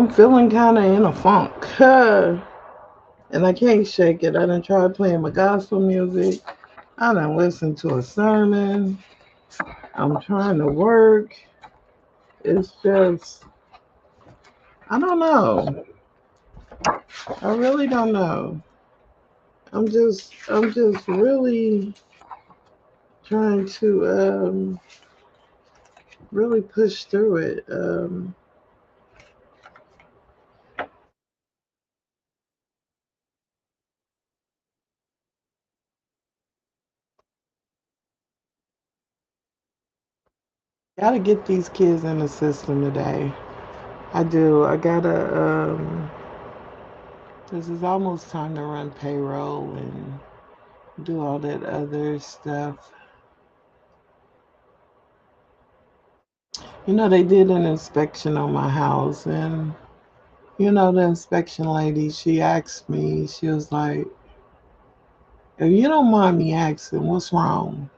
I'm feeling kind of in a funk. And I can't shake it. I done tried playing my gospel music. I done listened to a sermon. I'm trying to work. It's just, I don't know. I really don't know. I'm just really trying to really push through it. Gotta get these kids in the system today. I do. I gotta. This is almost time to run payroll and do all that other stuff. They did an inspection on my house, and the inspection lady, she asked me, she was like, if you don't mind me asking, what's wrong?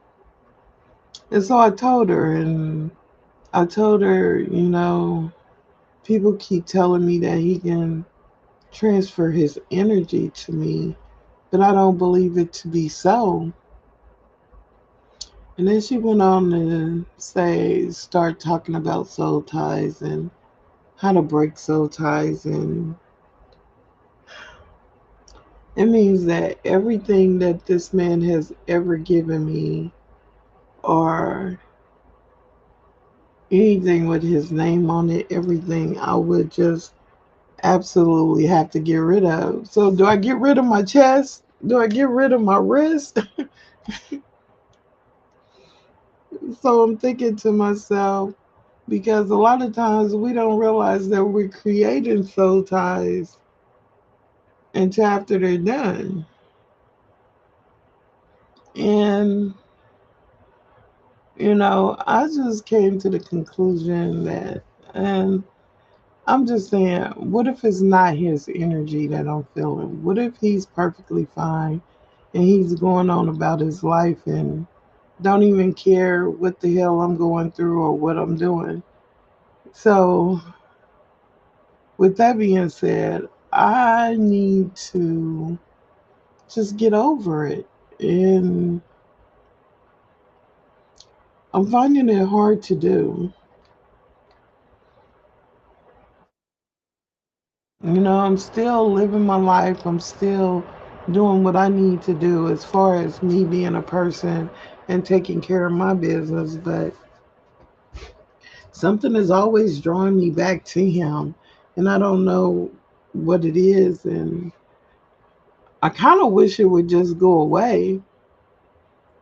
And so I told her, and I told her, people keep telling me that he can transfer his energy to me, but I don't believe it to be so. And then she went on to start talking about soul ties and how to break soul ties. And it means that everything that this man has ever given me, or anything with his name on it, everything, I would just absolutely have to get rid of. So, do I get rid of my chest? Do I get rid of my wrist? So, I'm thinking to myself, because a lot of times we don't realize that we're creating soul ties until after they're done. And, I just came to the conclusion that, and I'm just saying, what if it's not his energy that I'm feeling? What if he's perfectly fine and he's going on about his life and don't even care what the hell I'm going through or what I'm doing? So, with that being said, I need to just get over it. And I'm finding it hard to do. I'm still living my life. I'm still doing what I need to do as far as me being a person and taking care of my business. But something is always drawing me back to him. And I don't know what it is. And I kind of wish it would just go away,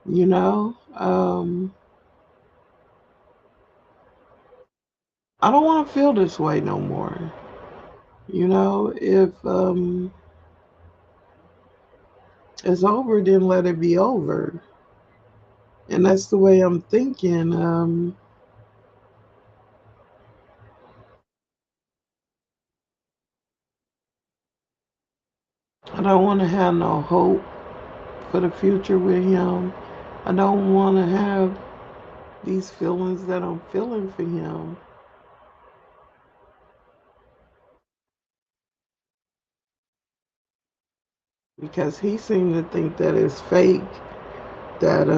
you know? I don't want to feel this way no more. If it's over, then let it be over. And that's the way I'm thinking. I don't want to have no hope for the future with him. I don't want to have these feelings that I'm feeling for him because he seemed to think that it's fake, that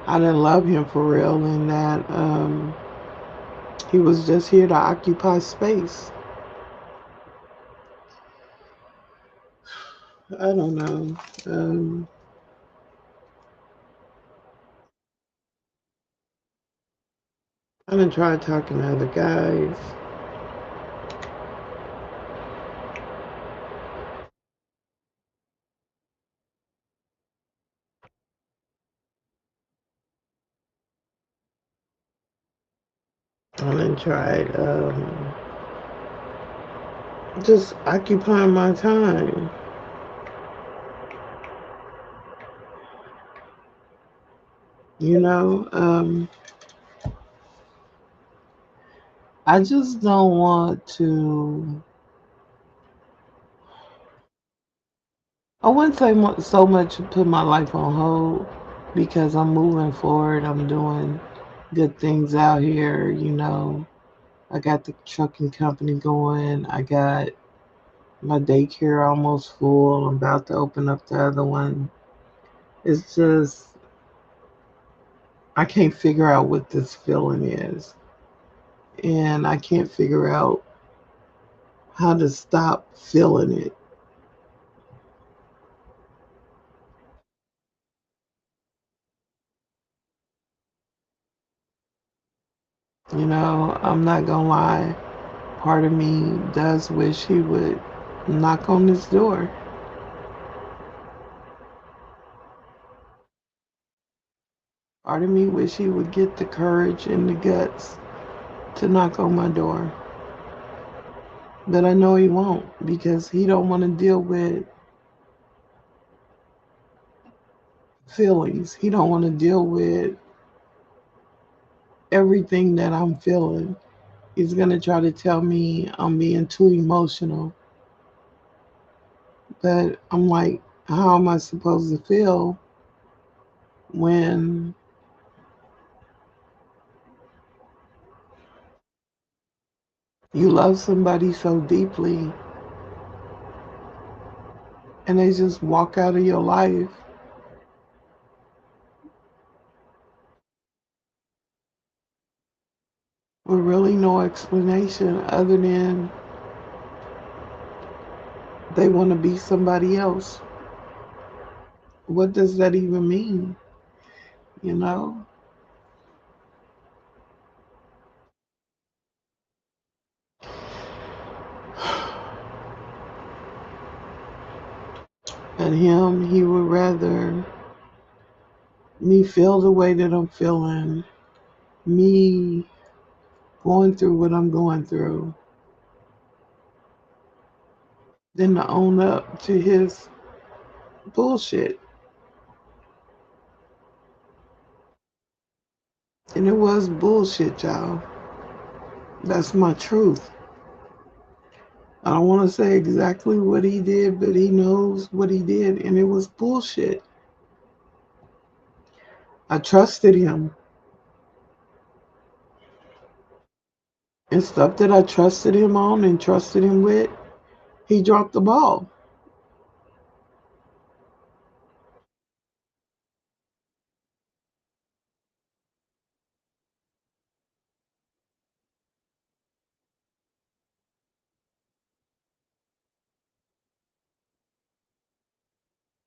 I didn't love him for real, and that he was just here to occupy space. I don't know. I done tried talking to other guys. I done tried just occupying my time. You know, I just don't want to. I wouldn't say so much put my life on hold because I'm moving forward. I'm doing good things out here. I got the trucking company going. I got my daycare almost full. I'm about to open up the other one. It's just, I can't figure out what this feeling is. And I can't figure out how to stop feeling it. I'm not gonna lie. Part of me does wish he would knock on this door. Part of me wish he would get the courage and the guts to knock on my door. But I know he won't because he don't want to deal with feelings. He don't want to deal with everything that I'm feeling. He's gonna try to tell me I'm being too emotional. But I'm like, how am I supposed to feel when you love somebody so deeply and they just walk out of your life with really no explanation other than they want to be somebody else? What does that even mean? You know? And him, he would rather me feel the way that I'm feeling, me going through what I'm going through, than to own up to his bullshit. And it was bullshit, y'all. That's my truth. I don't want to say exactly what he did, but he knows what he did, and it was bullshit. I trusted him, and stuff that I trusted him on and trusted him with, he dropped the ball.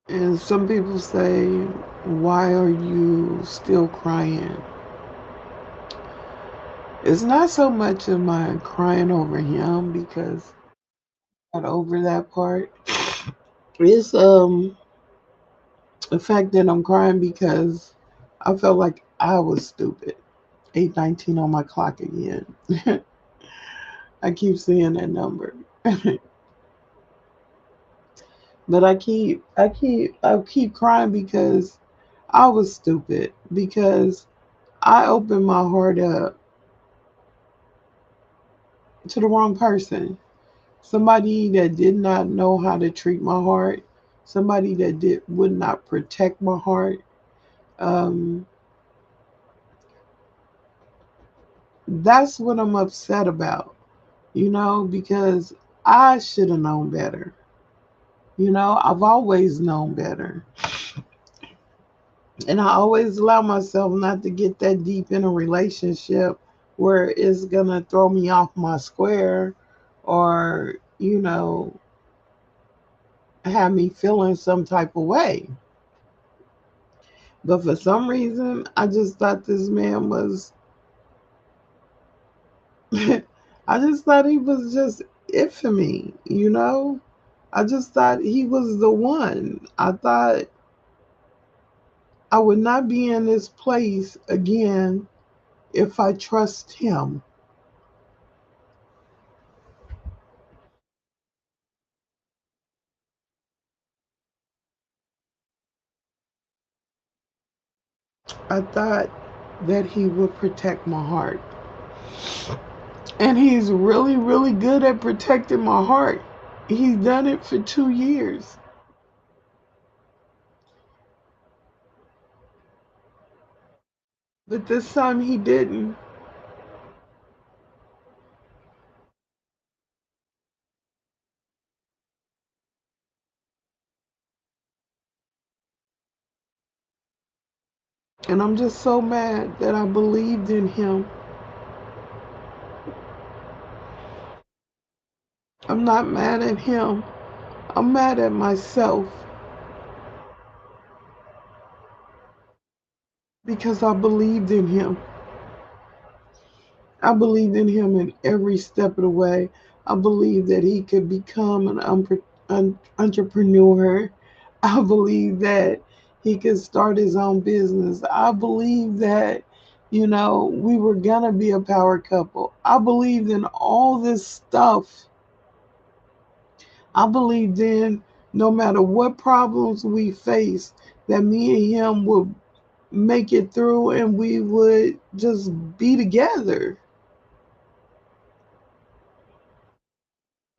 And some people say, why are you still crying? It's not so much of my crying over him because I got over that part. It's the fact that I'm crying because I felt like I was stupid. 8:19 on my clock again. I keep seeing that number. But I keep crying because I was stupid because I opened my heart up to the wrong person. Somebody that did not know how to treat my heart, somebody that did would not protect my heart. Um, that's what I'm upset about, because I should have known better. I've always known better. And I always allow myself not to get that deep in a relationship where it's going to throw me off my square or, have me feeling some type of way. But for some reason, I just thought this man was, I just thought he was just it for me. I just thought he was the one. I thought I would not be in this place again if I trust him. I thought that he would protect my heart. And he's really, really good at protecting my heart. He's done it for 2 years. But this time he didn't. And I'm just so mad that I believed in him. I'm not mad at him. I'm mad at myself because I believed in him. I believed in him in every step of the way. I believed that he could become an entrepreneur. I believed that he could start his own business. I believed that, we were going to be a power couple. I believed in all this stuff. I believed in no matter what problems we faced, that me and him would make it through and we would just be together.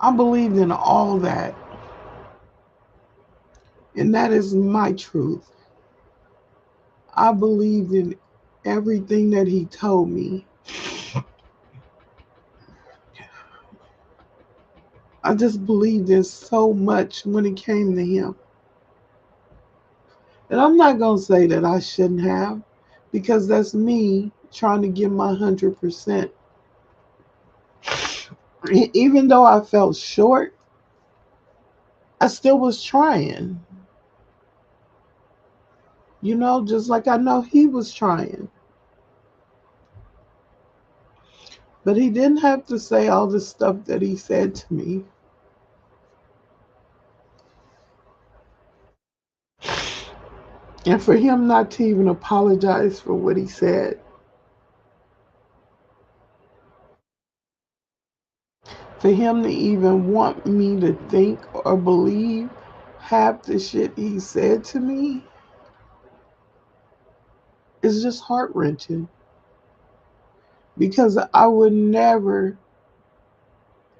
I believed in all that. And that is my truth. I believed in everything that he told me. I just believed in so much when it came to him. And I'm not going to say that I shouldn't have, because that's me trying to give my 100%. Even though I felt short, I still was trying. Just like I know he was trying. But he didn't have to say all the stuff that he said to me. And for him not to even apologize for what he said, for him to even want me to think or believe half the shit he said to me, is just heart wrenching. Because I would never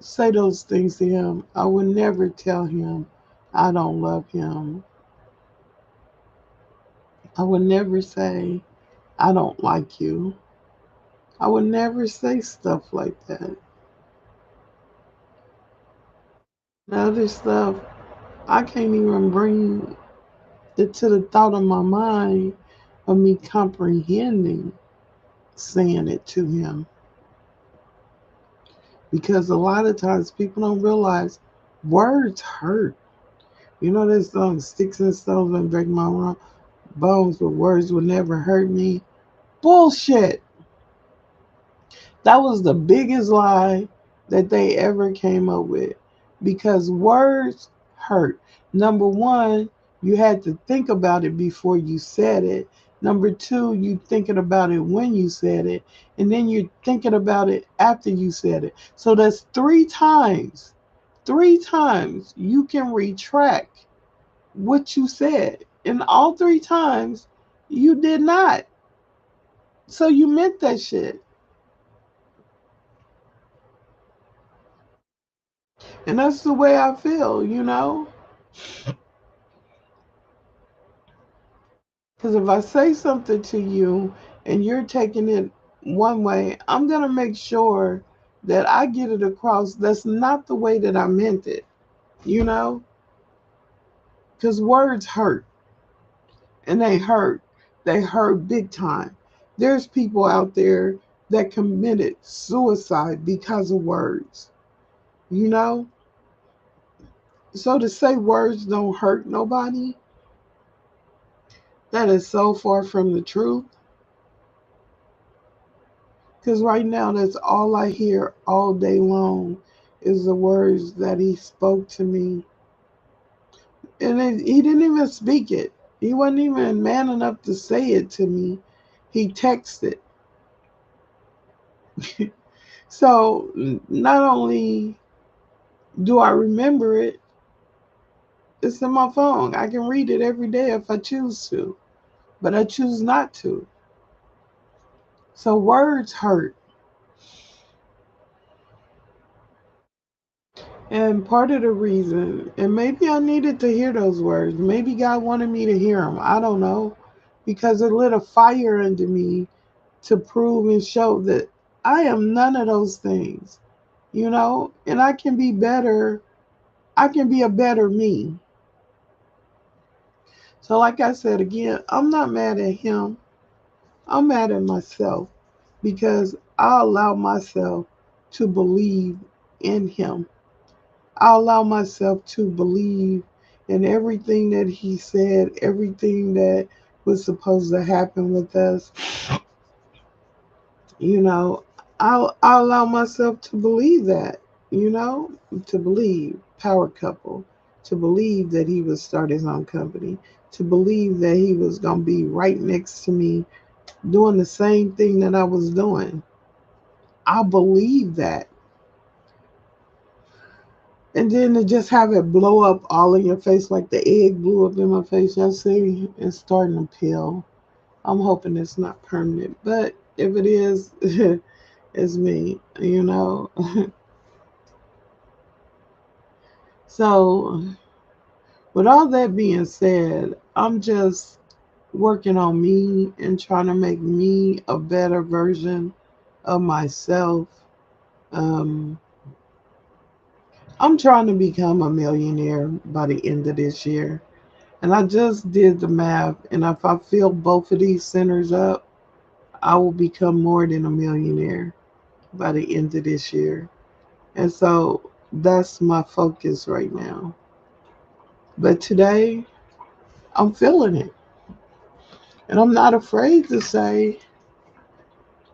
say those things to him. I would never tell him I don't love him. I would never say I don't like you. I would never say stuff like that. The other stuff, I can't even bring it to the thought of my mind of me comprehending saying it to him. Because a lot of times people don't realize words hurt. This song, Sticks and Stones and Break My Bones, but words would never hurt me. Bullshit. That was the biggest lie that they ever came up with, because words hurt. Number one, you had to think about it before you said it. Number two, you thinking about it when you said it. And then you're thinking about it after you said it. So that's three times you can retract what you said. And all three times you did not. So you meant that shit. And that's the way I feel. Because if I say something to you and you're taking it one way, I'm going to make sure that I get it across. That's not the way that I meant it, you know? Because words hurt, and they hurt. They hurt big time. There's people out there that committed suicide because of words, you know? So to say words don't hurt nobody, that is so far from the truth. Because right now, that's all I hear all day long is the words that he spoke to me. And he didn't even speak it. He wasn't even man enough to say it to me. He texted. So not only do I remember it, it's in my phone. I can read it every day if I choose to, but I choose not to. So words hurt. And part of the reason, and maybe I needed to hear those words, maybe God wanted me to hear them. I don't know. Because it lit a fire under me to prove and show that I am none of those things, and I can be better. I can be a better me. So, like I said again, I'm not mad at him. I'm mad at myself because I allow myself to believe in him. I allow myself to believe in everything that he said, everything that was supposed to happen with us. You know, I allow myself to believe that, you know, to believe power couple, to believe that he would start his own company, to believe that he was going to be right next to me doing the same thing that I was doing. I believe that. And then to just have it blow up all in your face like the egg blew up in my face yesterday, it's starting to peel. I'm hoping it's not permanent, but if it is, it's me. So, with all that being said, I'm just working on me and trying to make me a better version of myself. Um, I'm trying to become a millionaire by the end of this year. And I just did the math. And if I fill both of these centers up, I will become more than a millionaire by the end of this year. And so that's my focus right now. But today, I'm feeling it. And I'm not afraid to say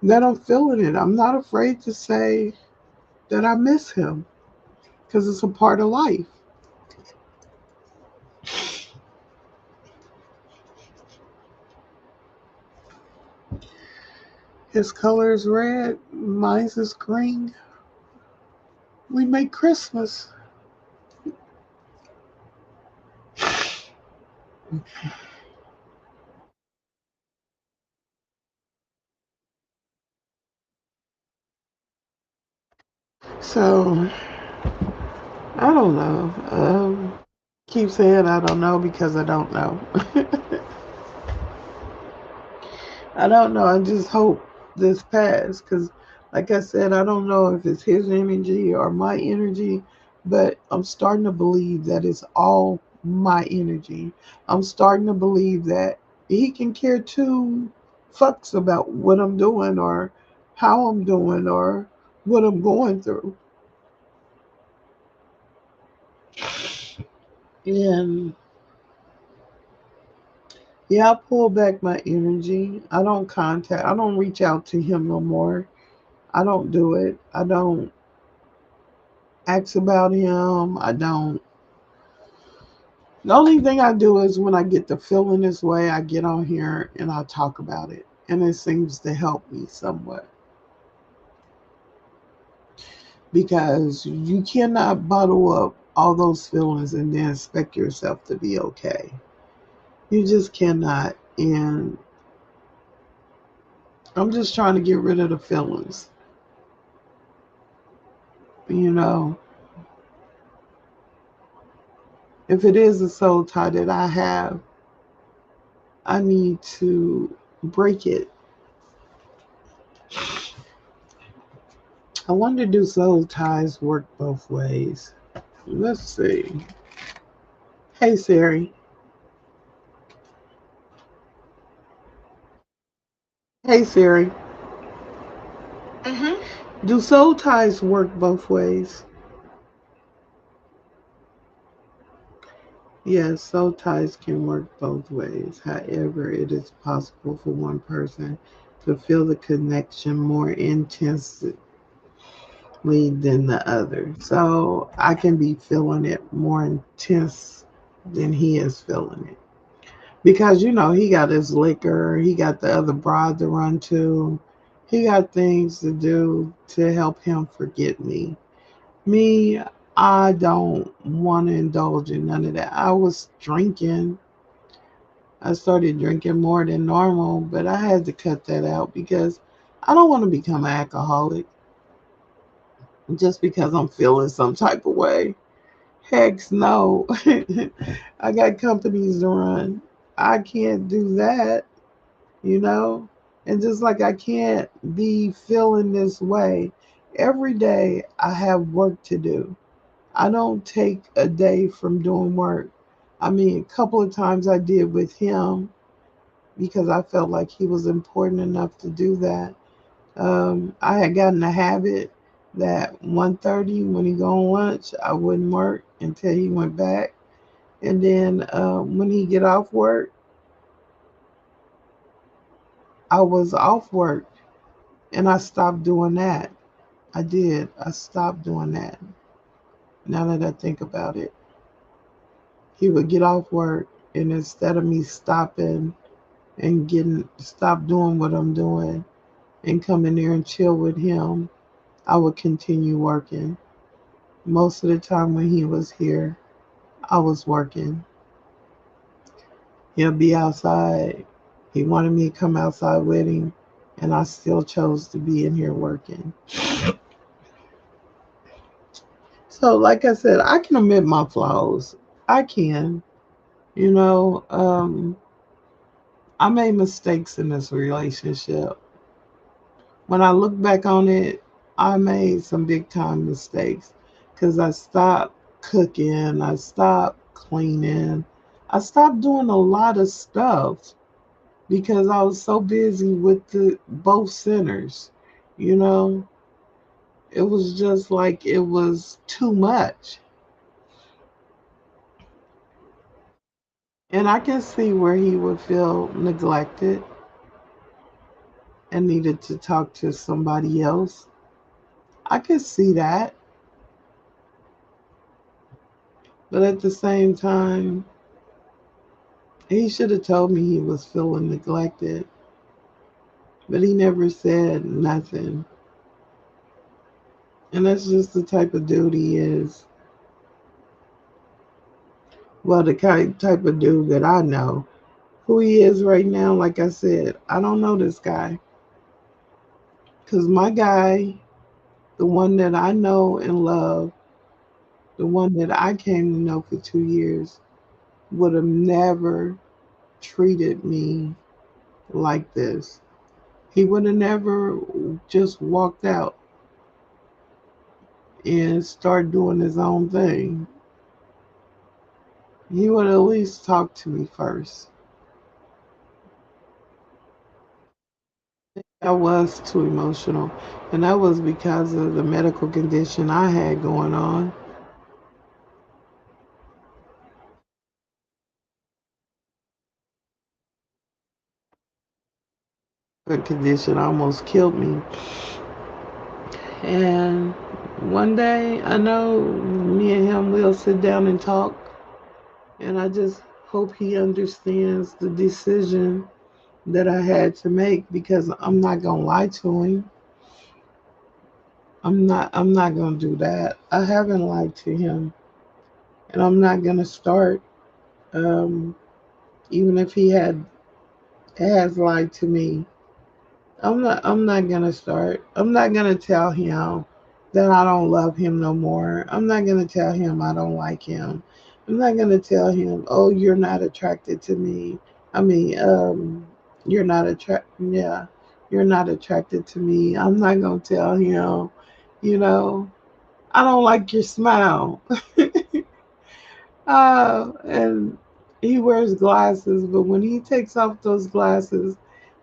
that I'm feeling it. I'm not afraid to say that I miss him because it's a part of life. His color is red, mine is green. We make Christmas. So I don't know. Keep saying I don't know because I don't know. I don't know. I just hope this pass because, like I said, I don't know if it's his energy or my energy, but I'm starting to believe that it's all my energy. I'm starting to believe that he can care two fucks about what I'm doing or how I'm doing or what I'm going through. And yeah, I pull back my energy. I don't reach out to him no more. I don't do it. I don't ask about him. I don't. The only thing I do is when I get the feeling this way, I get on here and I talk about it. And it seems to help me somewhat because you cannot bottle up all those feelings and then expect yourself to be okay. You just cannot. And I'm just trying to get rid of the feelings. You know, if it is a soul tie that I have, I need to break it. I wonder, do soul ties work both ways? Let's see. Hey Siri. Hey Siri. Mm-hmm. Do soul ties work both ways? Yes, soul ties can work both ways. However, it is possible for one person to feel the connection more intensely than the other. So I can be feeling it more intense than he is feeling it. Because he got his liquor, he got the other broad to run to, he got things to do to help him forget me. Me, I don't want to indulge in none of that. I was drinking. I started drinking more than normal, but I had to cut that out because I don't want to become an alcoholic just because I'm feeling some type of way. Heck no. I got companies to run. I can't do that, you know? And just like I can't be feeling this way every day, I have work to do. I don't take a day from doing work. I mean, a couple of times I did with him because I felt like he was important enough to do that. I had gotten a habit that 1:30 when he go on lunch, I wouldn't work until he went back. And then when he get off work, I was off work, and I stopped doing that. I did. I stopped doing that. Now that I think about it, he would get off work, and instead of me stopping and getting stop doing what I'm doing and come in there and chill with him, I would continue working. Most of the time when he was here, I was working. He'll be outside. He wanted me to come outside with him, and I still chose to be in here working. So, like I said, I can admit my flaws. I can. You know, I made mistakes in this relationship. When I look back on it, I made some big time mistakes because I stopped cooking, I stopped cleaning, I stopped doing a lot of stuff because I was so busy with the both centers. You know, it was just like it was too much. And I can see where he would feel neglected and needed to talk to somebody else. I could see that. But at the same time, he should have told me he was feeling neglected. But he never said nothing. And that's just the type of dude he is. Well, the kind type of dude that I know. Who he is right now, like I said, I don't know this guy. Because my guy, the one that I know and love, the one that I came to know for 2 years, would have never treated me like this. He would have never just walked out and started doing his own thing. He would at least talk to me first. I was too emotional, and that was because of the medical condition I had going on. The condition almost killed me. And one day, I know me and him will sit down and talk, and I just hope he understands the decision that I had to make because I'm not gonna lie to him. I'm not gonna do that. I haven't lied to him, and I'm not gonna start. Um, Even if he has lied to me, I'm not gonna start. I'm not gonna tell him that I don't love him no more. I'm not gonna tell him I don't like him. I'm not gonna tell him, oh, you're not attracted to me. I mean, you're not attracted. Yeah, you're not attracted to me. I'm not gonna tell him, you know, I don't like your smile. And he wears glasses, but when he takes off those glasses,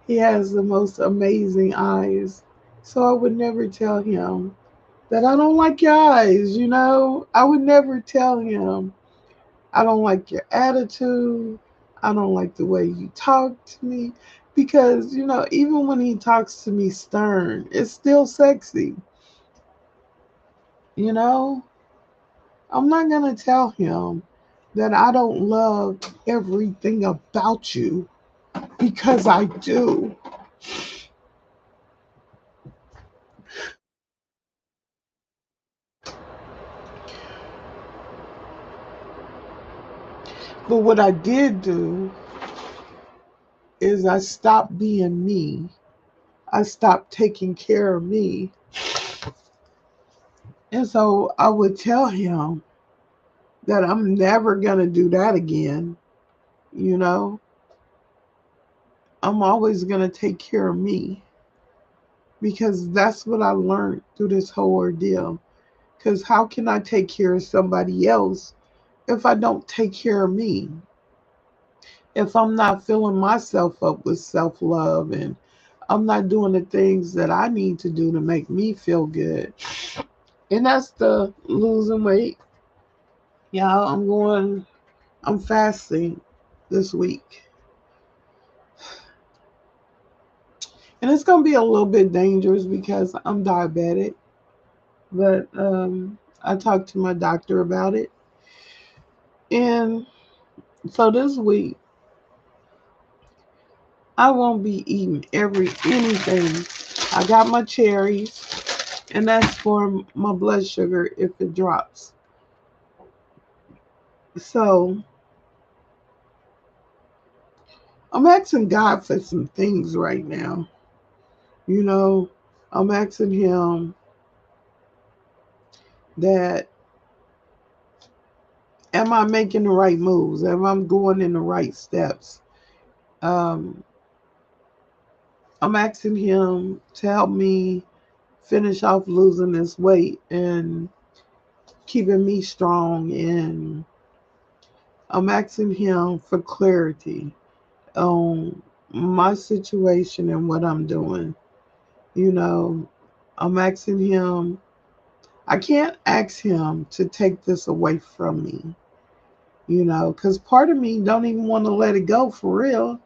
he has the most amazing eyes. So I would never tell him that I don't like your eyes, you know? I would never tell him I don't like your attitude. I don't like the way you talk to me. Because, even when he talks to me stern, it's still sexy, you know? I'm not going to tell him that I don't love everything about you because I do. But what I did do is I stopped being me. I stopped taking care of me. And so I would tell him that I'm never going to do that again, you know? I'm always going to take care of me because that's what I learned through this whole ordeal. Because how can I take care of somebody else if I don't take care of me? If I'm not filling myself up with self love and I'm not doing the things that I need to do to make me feel good. And that's the losing weight. Yeah, I'm fasting this week. And it's going to be a little bit dangerous because I'm diabetic. But I talked to my doctor about it. And so this week, I won't be eating anything. I got my cherries, and that's for my blood sugar if it drops. So I'm asking God for some things right now. You know, I'm asking Him that am I making the right moves? Am I going in the right steps? Um, I'm asking Him to help me finish off losing this weight and keeping me strong. And I'm asking Him for clarity on my situation and what I'm doing. You know, I'm asking Him, I can't ask Him to take this away from me, because part of me don't even want to let it go for real.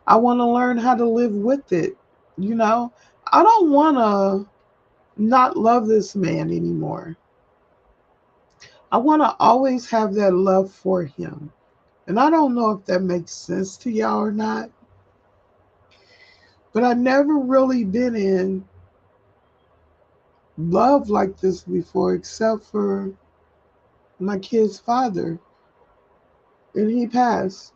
I want to learn how to live with it. You know, I don't want to not love this man anymore. I want to always have that love for him. And I don't know if that makes sense to y'all or not, but I never really been in love like this before, except for my kid's father, and he passed.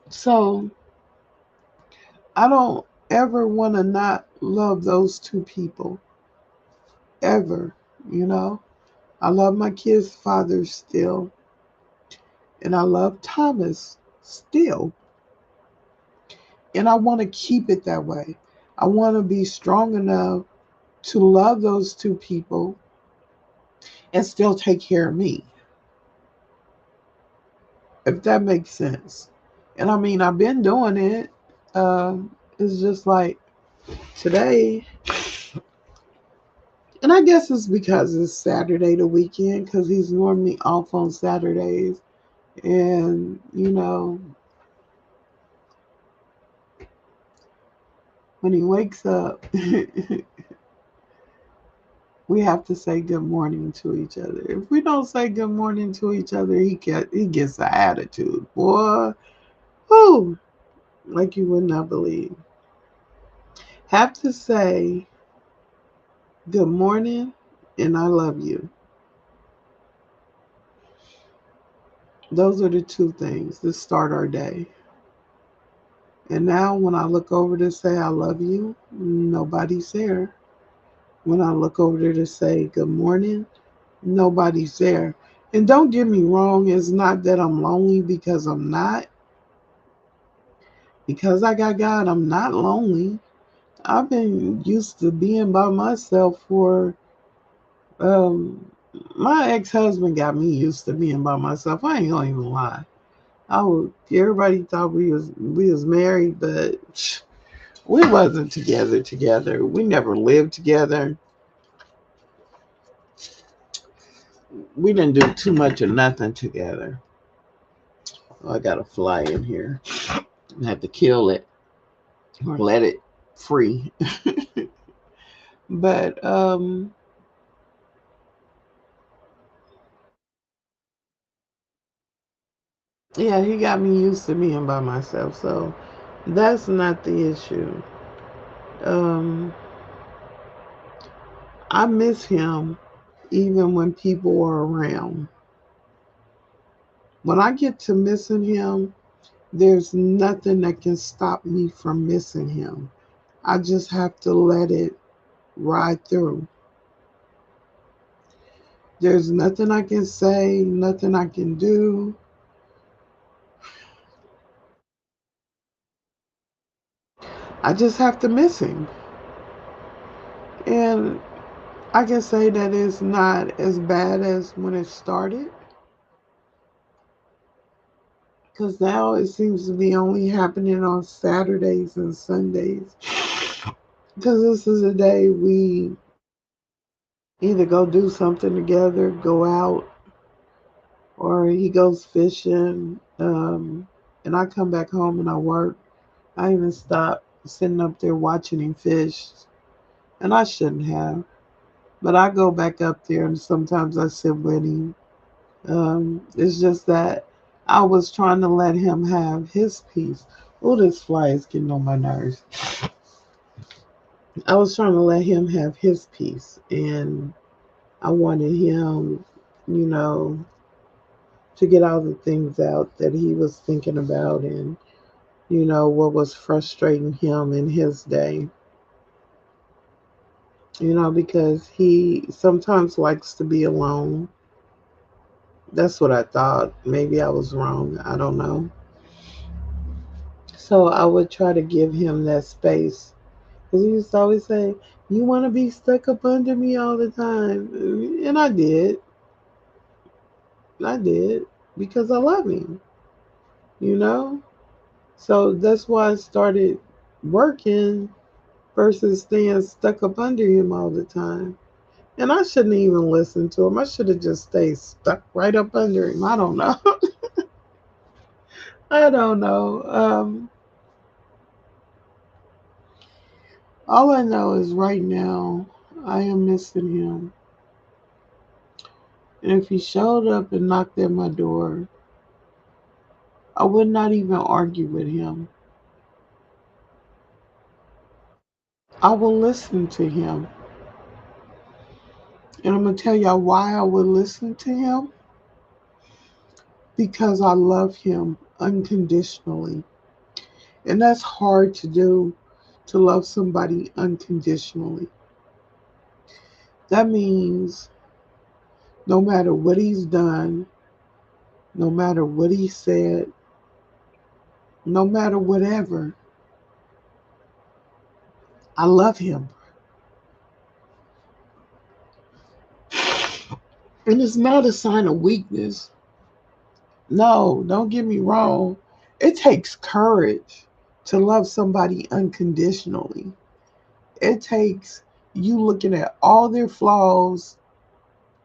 So I don't ever want to not love those two people, ever, you know? I love my kid's father still, and I love Thomas still, and I want to keep it that way. I want to be strong enough to love those two people and still take care of me, if that makes sense. And I mean, I've been doing it. It's just like today, and I guess it's because it's Saturday the weekend, because he's normally off on Saturdays. And, when he wakes up, we have to say good morning to each other. If we don't say good morning to each other, he gets an attitude, boy. Whoo, like you would not believe. Have to say good morning and I love you. Those are the two things that start our day. And now when I look over to say I love you, nobody's there. When I look over there to say good morning, nobody's there. And don't get me wrong, it's not that I'm lonely, because I'm not. Because I got God, I'm not lonely. I've been used to being by myself for um my ex-husband got me used to being by myself. I ain't gonna even lie. Everybody thought we was married, but we wasn't together. We never lived together. We didn't do too much of nothing together. Oh, I got a fly in here. I had to kill it or let it free. But yeah, he got me used to being by myself, so that's not the issue. Um, I miss him even when people are around. When I get to missing him, there's nothing that can stop me from missing him. I just have to let it ride through. There's nothing I can say, nothing I can do. I just have to miss him. And I can say that it's not as bad as when it started, because now it seems to be only happening on Saturdays and Sundays. Because this is a day we either go do something together, go out, or he goes fishing, and I come back home and I work. I even stop sitting up there watching him fish, and I shouldn't have. But I go back up there and sometimes I sit with him. It's just that I was trying to let him have his peace. Oh, this fly is getting on my nerves. I was trying to let him have his peace, and I wanted him, you know, to get all the things out that he was thinking about and, what was frustrating him in his day. Because he sometimes likes to be alone. That's what I thought. Maybe I was wrong. I don't know. So I would try to give him that space. Because he used to always say, "You want to be stuck up under me all the time." And I did. I did. Because I love him, you know? So that's why I started working versus staying stuck up under him all the time. And I shouldn't even listen to him. I should have just stayed stuck right up under him. I don't know. I don't know. All I know is right now I am missing him. And if he showed up and knocked at my door, I would not even argue with him. I will listen to him. And I'm going to tell y'all why I would listen to him. Because I love him unconditionally. And that's hard to do, to love somebody unconditionally. That means no matter what he's done, no matter what he said, no matter whatever, I love him. And it's not a sign of weakness. No, don't get me wrong. It takes courage to love somebody unconditionally. It takes you looking at all their flaws,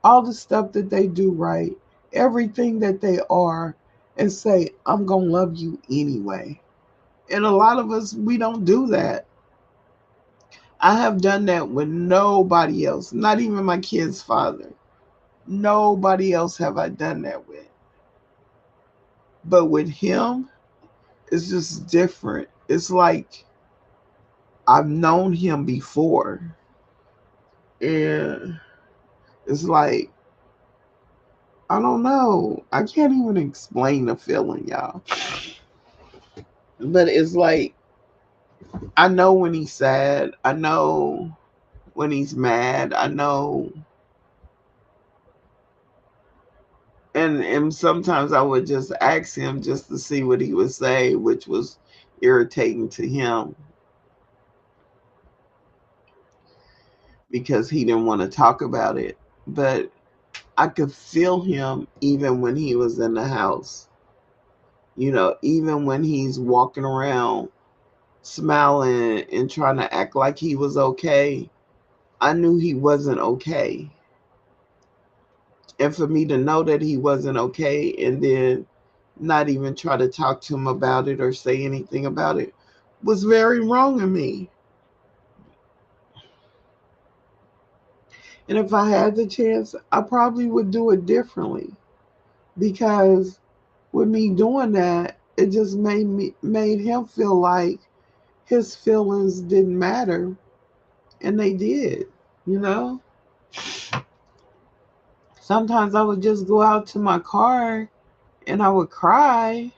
all the stuff that they do right, everything that they are, and say, "I'm going to love you anyway." And a lot of us, we don't do that. I have done that with nobody else, not even my kid's father. Nobody else have I done that with. But with him, it's just different. It's like I've known him before. And it's like, I don't know. I can't even explain the feeling, y'all. But it's like, I know when he's sad. I know when he's mad. I know. And sometimes I would just ask him just to see what he would say, which was irritating to him because he didn't want to talk about it. But I could feel him even when he was in the house. Even when he's walking around smiling and trying to act like he was okay, I knew he wasn't okay. And for me to know that he wasn't okay and then not even try to talk to him about it or say anything about it was very wrong of me. And if I had the chance, I probably would do it differently, because with me doing that, it just made him feel like his feelings didn't matter, and they did. You know, sometimes I would just go out to my car and I would cry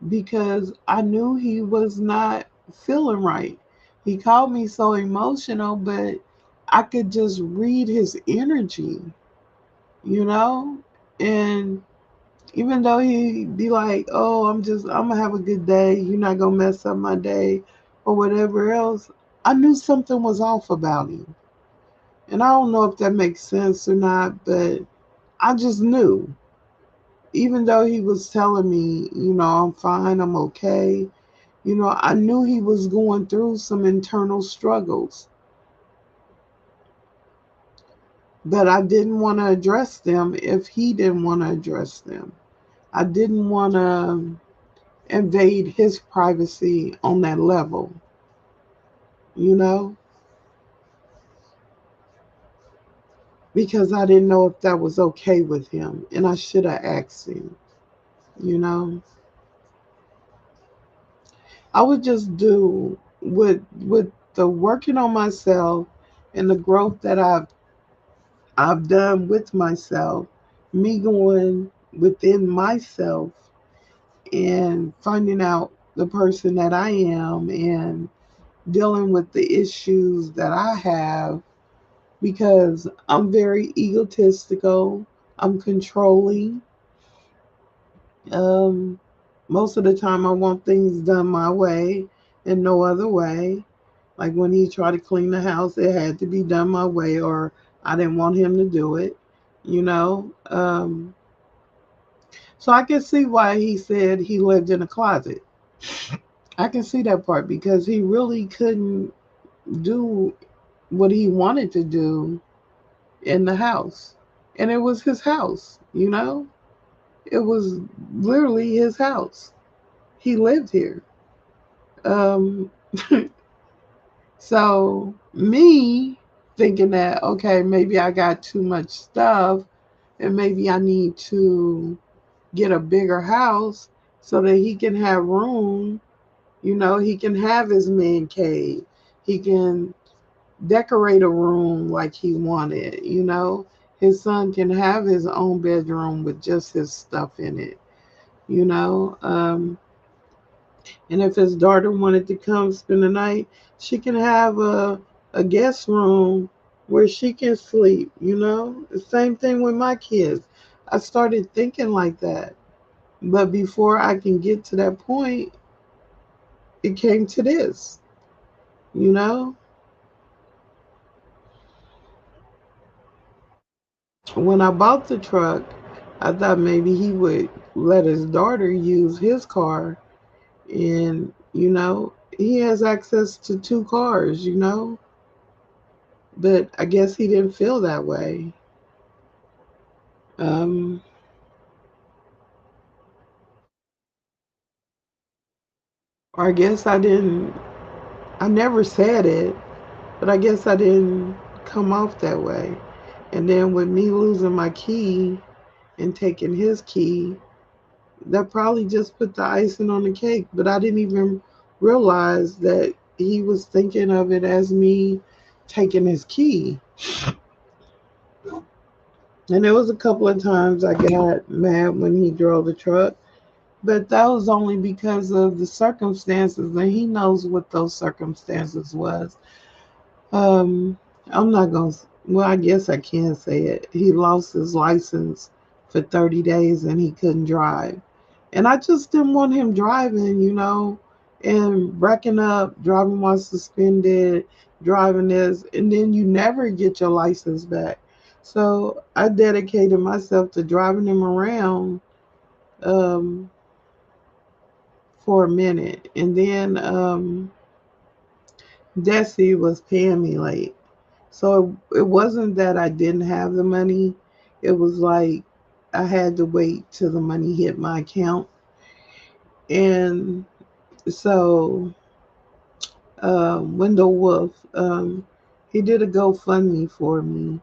because I knew he was not feeling right. He called me so emotional, but I could just read his energy, you know? And even though he'd be like, "Oh, I'm gonna have a good day. You're not gonna mess up my day." or whatever else, I knew something was off about him. And I don't know if that makes sense or not, but I just knew. Even though he was telling me, I'm fine, I'm okay, I knew he was going through some internal struggles, but I didn't want to address them if he didn't want to address them. I didn't want to invade his privacy on that level, you know, because I didn't know if that was okay with him and I should have asked him, you know. I would just do with the working on myself and the growth that I've done with myself, me going within myself and finding out the person that I am and dealing with the issues that I have because I'm very egotistical, I'm controlling. Um, Most of the time, I want things done my way and no other way. Like when he tried to clean the house, it had to be done my way, or I didn't want him to do it, you know. So I can see why he said he lived in a closet. I can see that part because he really couldn't do what he wanted to do in the house. And it was his house, you know? It was literally his house. He lived here. Um, so, me thinking that, okay, maybe I got too much stuff and maybe I need to get a bigger house so that he can have room. He can have his man cave. He can decorate a room like he wanted. His son can have his own bedroom with just his stuff in it, you know. And if his daughter wanted to come spend the night, she can have a guest room where she can sleep. The same thing with my kids. I started thinking like that. But before I can get to that point, it came to this, you know? When I bought the truck, I thought maybe he would let his daughter use his car. And, he has access to two cars. But I guess he didn't feel that way. Um, or I guess I never said it, but I guess I didn't come off that way. And then with me losing my key and taking his key, that probably just put the icing on the cake. But I didn't even realize that he was thinking of it as me taking his key. And there was a couple of times I got mad when he drove the truck, but that was only because of the circumstances, and he knows what those circumstances was. Um, I'm not gonna. Well, I guess I can say it. He lost his license for 30 days and he couldn't drive. And I just didn't want him driving, and racking up, driving while suspended, driving this, and then you never get your license back. So I dedicated myself to driving him around um, for a minute. And then Desi was paying me late. So it wasn't that I didn't have the money. It was like I had to wait till the money hit my account. And so Wendell Wolf, he did a GoFundMe for me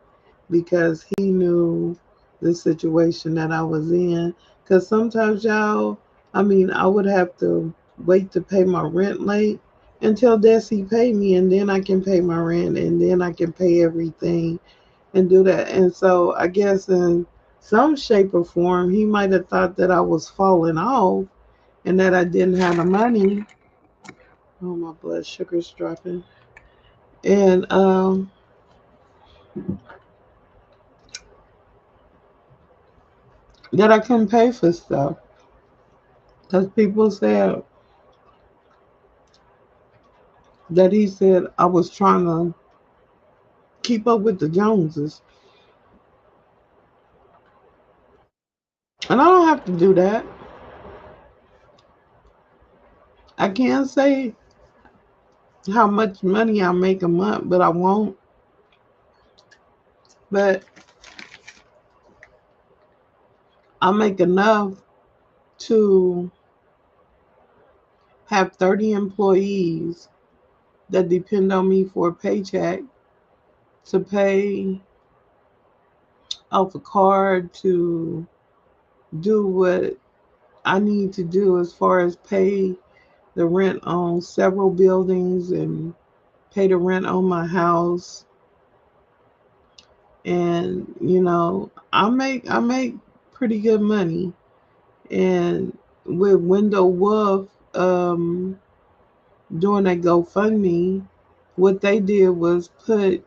because he knew the situation that I was in. Because sometimes, y'all, I would have to wait to pay my rent late until Desi pay me, and then I can pay my rent, and then I can pay everything and do that. And so I guess in some shape or form, he might have thought that I was falling off and that I didn't have the money. Oh, my blood sugar's dropping. And that I couldn't pay for stuff. Because people said, that he said I was trying to keep up with the Joneses. And I don't have to do that. I can't say how much money I make a month, but I won't. But I make enough to have 30 employees that depend on me for a paycheck to pay off a card, to do what I need to do as far as pay the rent on several buildings and pay the rent on my house. And I make pretty good money. And with Window Wolf doing that GoFundMe, what they did was put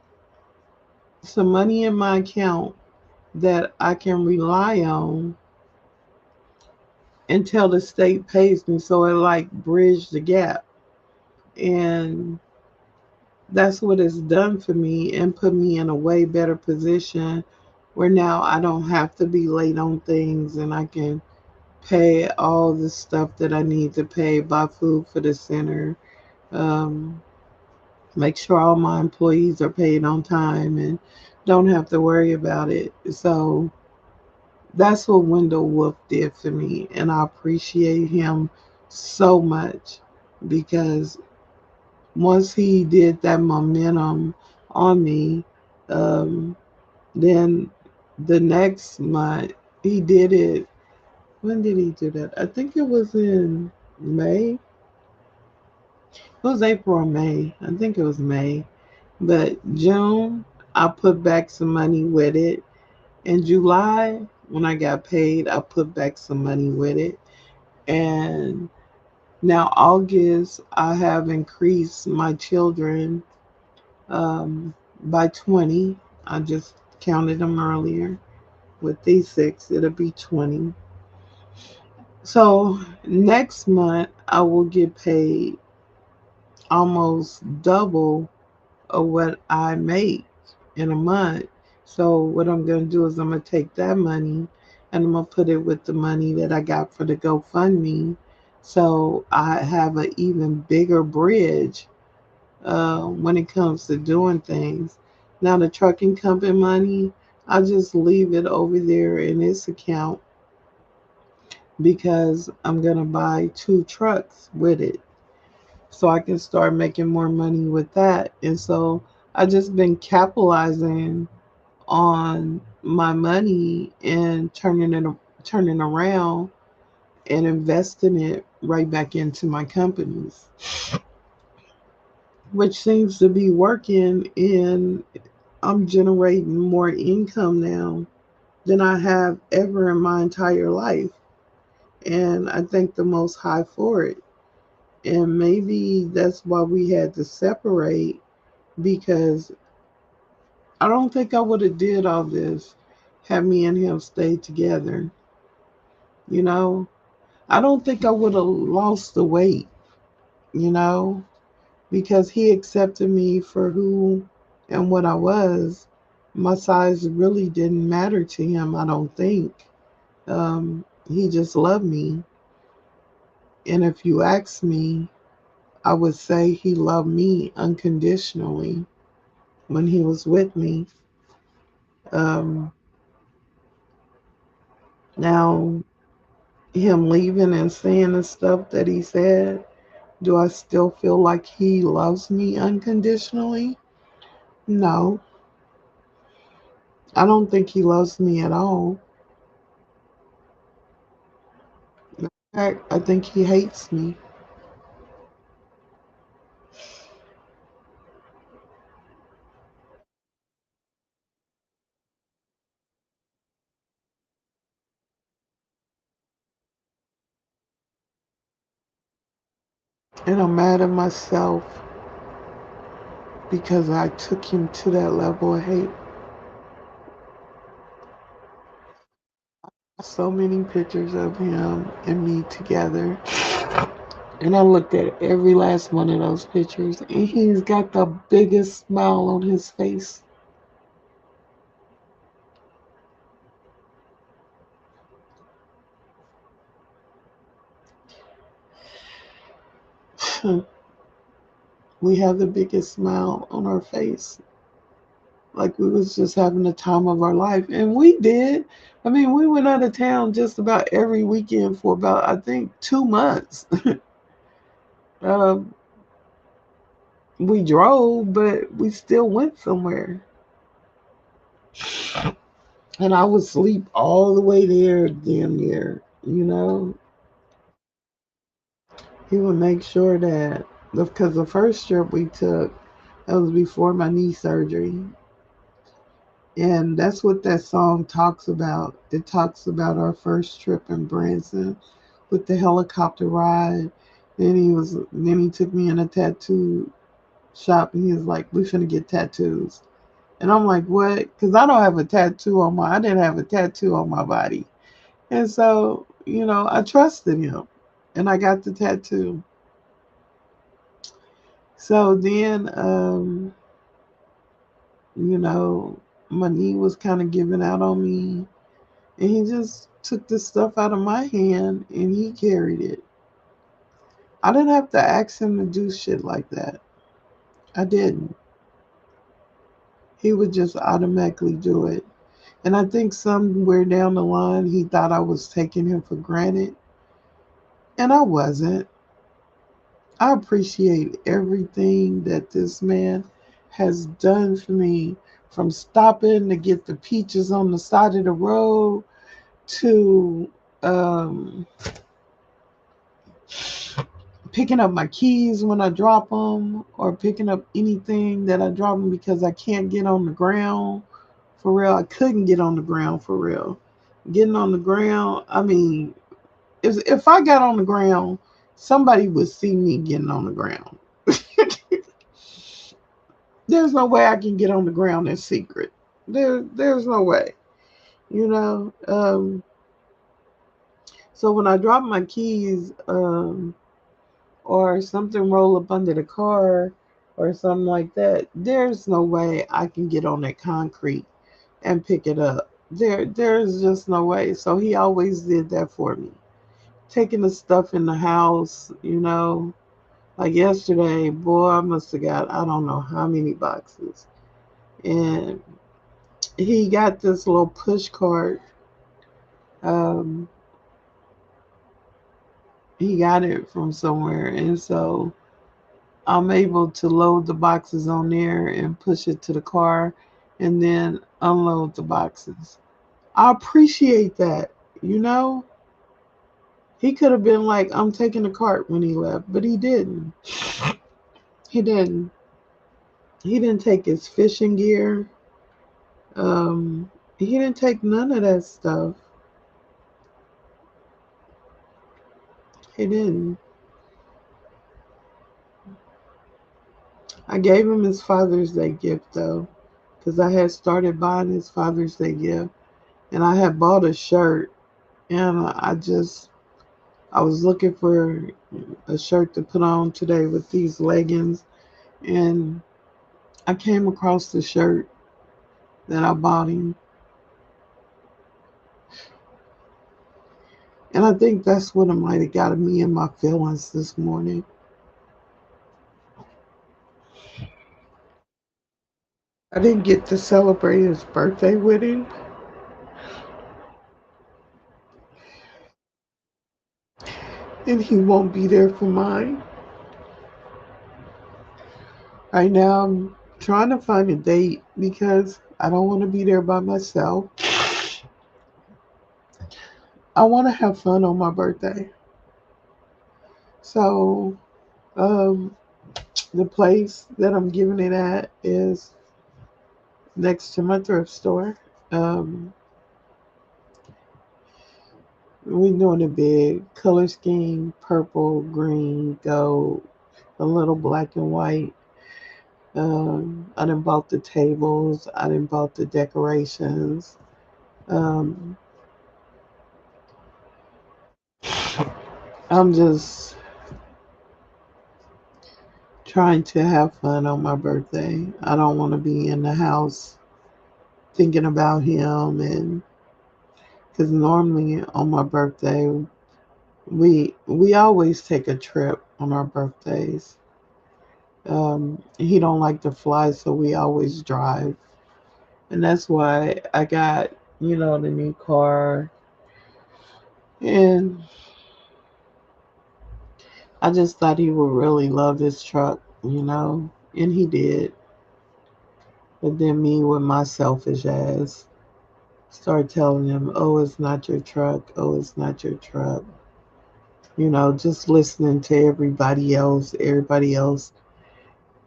some money in my account that I can rely on until the state pays me. So it like bridged the gap. And that's what it's done for me and put me in a way better position where now I don't have to be late on things and I can pay all the stuff that I need to pay, buy food for the center, um, make sure all my employees are paid on time and don't have to worry about it. So that's what Wendell Wolf did for me. And I appreciate him so much because once he did that momentum on me, um, then the next month he did it. When did he do that? I think it was in May. It was April or May. I think it was May. But June, I put back some money with it. In July, when I got paid, I put back some money with it. And now August, I have increased my children by 20. I just counted them earlier. With these six, it'll be 20. So next month, I will get paid almost double of what I make in a month. So what I'm going to do is I'm going to take that money and I'm going to put it with the money that I got for the GoFundMe. So I have an even bigger bridge when it comes to doing things. Now the trucking company money, I just leave it over there in this account because I'm going to buy two trucks with it so I can start making more money with that. And so I just been capitalizing on my money and turning around and investing it right back into my companies, which seems to be working. And I'm generating more income now than I have ever in my entire life. And I thank the Most High for it. And maybe that's why we had to separate because I don't think I would have did all this had me and him stayed together. You know, I don't think I would have lost the weight, you know, because he accepted me for who and what I was. My size really didn't matter to him, I don't think. He just loved me. And if you ask me, I would say he loved me unconditionally when he was with me. Um, Now, him leaving and saying the stuff that he said, do I still feel like he loves me unconditionally? No, I don't think he loves me at all. In fact, I think he hates me. And I'm mad at myself because I took him to that level of hate. So many pictures of him and me together. And I looked at every last one of those pictures, and he's got the biggest smile on his face. We have the biggest smile on our face, like we was just having the time of our life, and we did. I mean, we went out of town just about every weekend for about, I think, 2 months. um, we drove, but we still went somewhere. And I would sleep all the way there, damn near. He would make sure that, because the first trip we took, that was before my knee surgery. And that's what that song talks about. It talks about our first trip in Branson with the helicopter ride. Then he took me in a tattoo shop and he was like, "We finna get tattoos." And I'm like, "What?" Because I didn't have a tattoo on my body. And so, I trusted him and I got the tattoo. So then, you know, my knee was kind of giving out on me. And he just took the stuff out of my hand and he carried it. I didn't have to ask him to do shit like that. I didn't. He would just automatically do it. And I think somewhere down the line, he thought I was taking him for granted. And I wasn't. I appreciate everything that this man has done for me, from stopping to get the peaches on the side of the road to um, picking up my keys when I drop them, or picking up anything that I drop them because I can't get on the ground for real. I couldn't get on the ground for real. Getting on the ground, I mean, if I got on the ground, somebody would see me getting on the ground. There's no way I can get on the ground in secret. There's no way, you know. So when I drop my keys, or something roll up under the car, or something like that, there's no way I can get on that concrete and pick it up. There's just no way. So he always did that for me. Taking the stuff in the house, like yesterday, boy, I must have got, I don't know how many boxes. And he got this little push cart. Um, he got it from somewhere. And so I'm able to load the boxes on there and push it to the car and then unload the boxes. I appreciate that, you know? He could have been like, "I'm taking the cart" when he left, but he didn't. He didn't. He didn't take his fishing gear. He didn't take none of that stuff. He didn't. I gave him his Father's Day gift though, because I had started buying his Father's Day gift, and I had bought a shirt, and I was looking for a shirt to put on today with these leggings, and I came across the shirt that I bought him, and I think that's what it might have got me in my feelings this morning. I didn't get to celebrate his birthday with him, and he won't be there for mine. Right now, I'm trying to find a date because I don't want to be there by myself. I want to have fun on my birthday. So, um, the place that I'm giving it at is next to my thrift store. Um, we're doing a big color scheme: purple, green, gold, a little black and white. I done bought the tables. I done bought the decorations. Um, I'm just trying to have fun on my birthday. I don't want to be in the house thinking about him, and because normally on my birthday we always take a trip on our birthdays. He don't like to fly, so we always drive, and that's why I got the new car, and I just thought he would really love this truck, and he did. But then me with my selfish ass start telling him, "Oh, it's not your truck. Oh, it's not your truck." Just listening to everybody else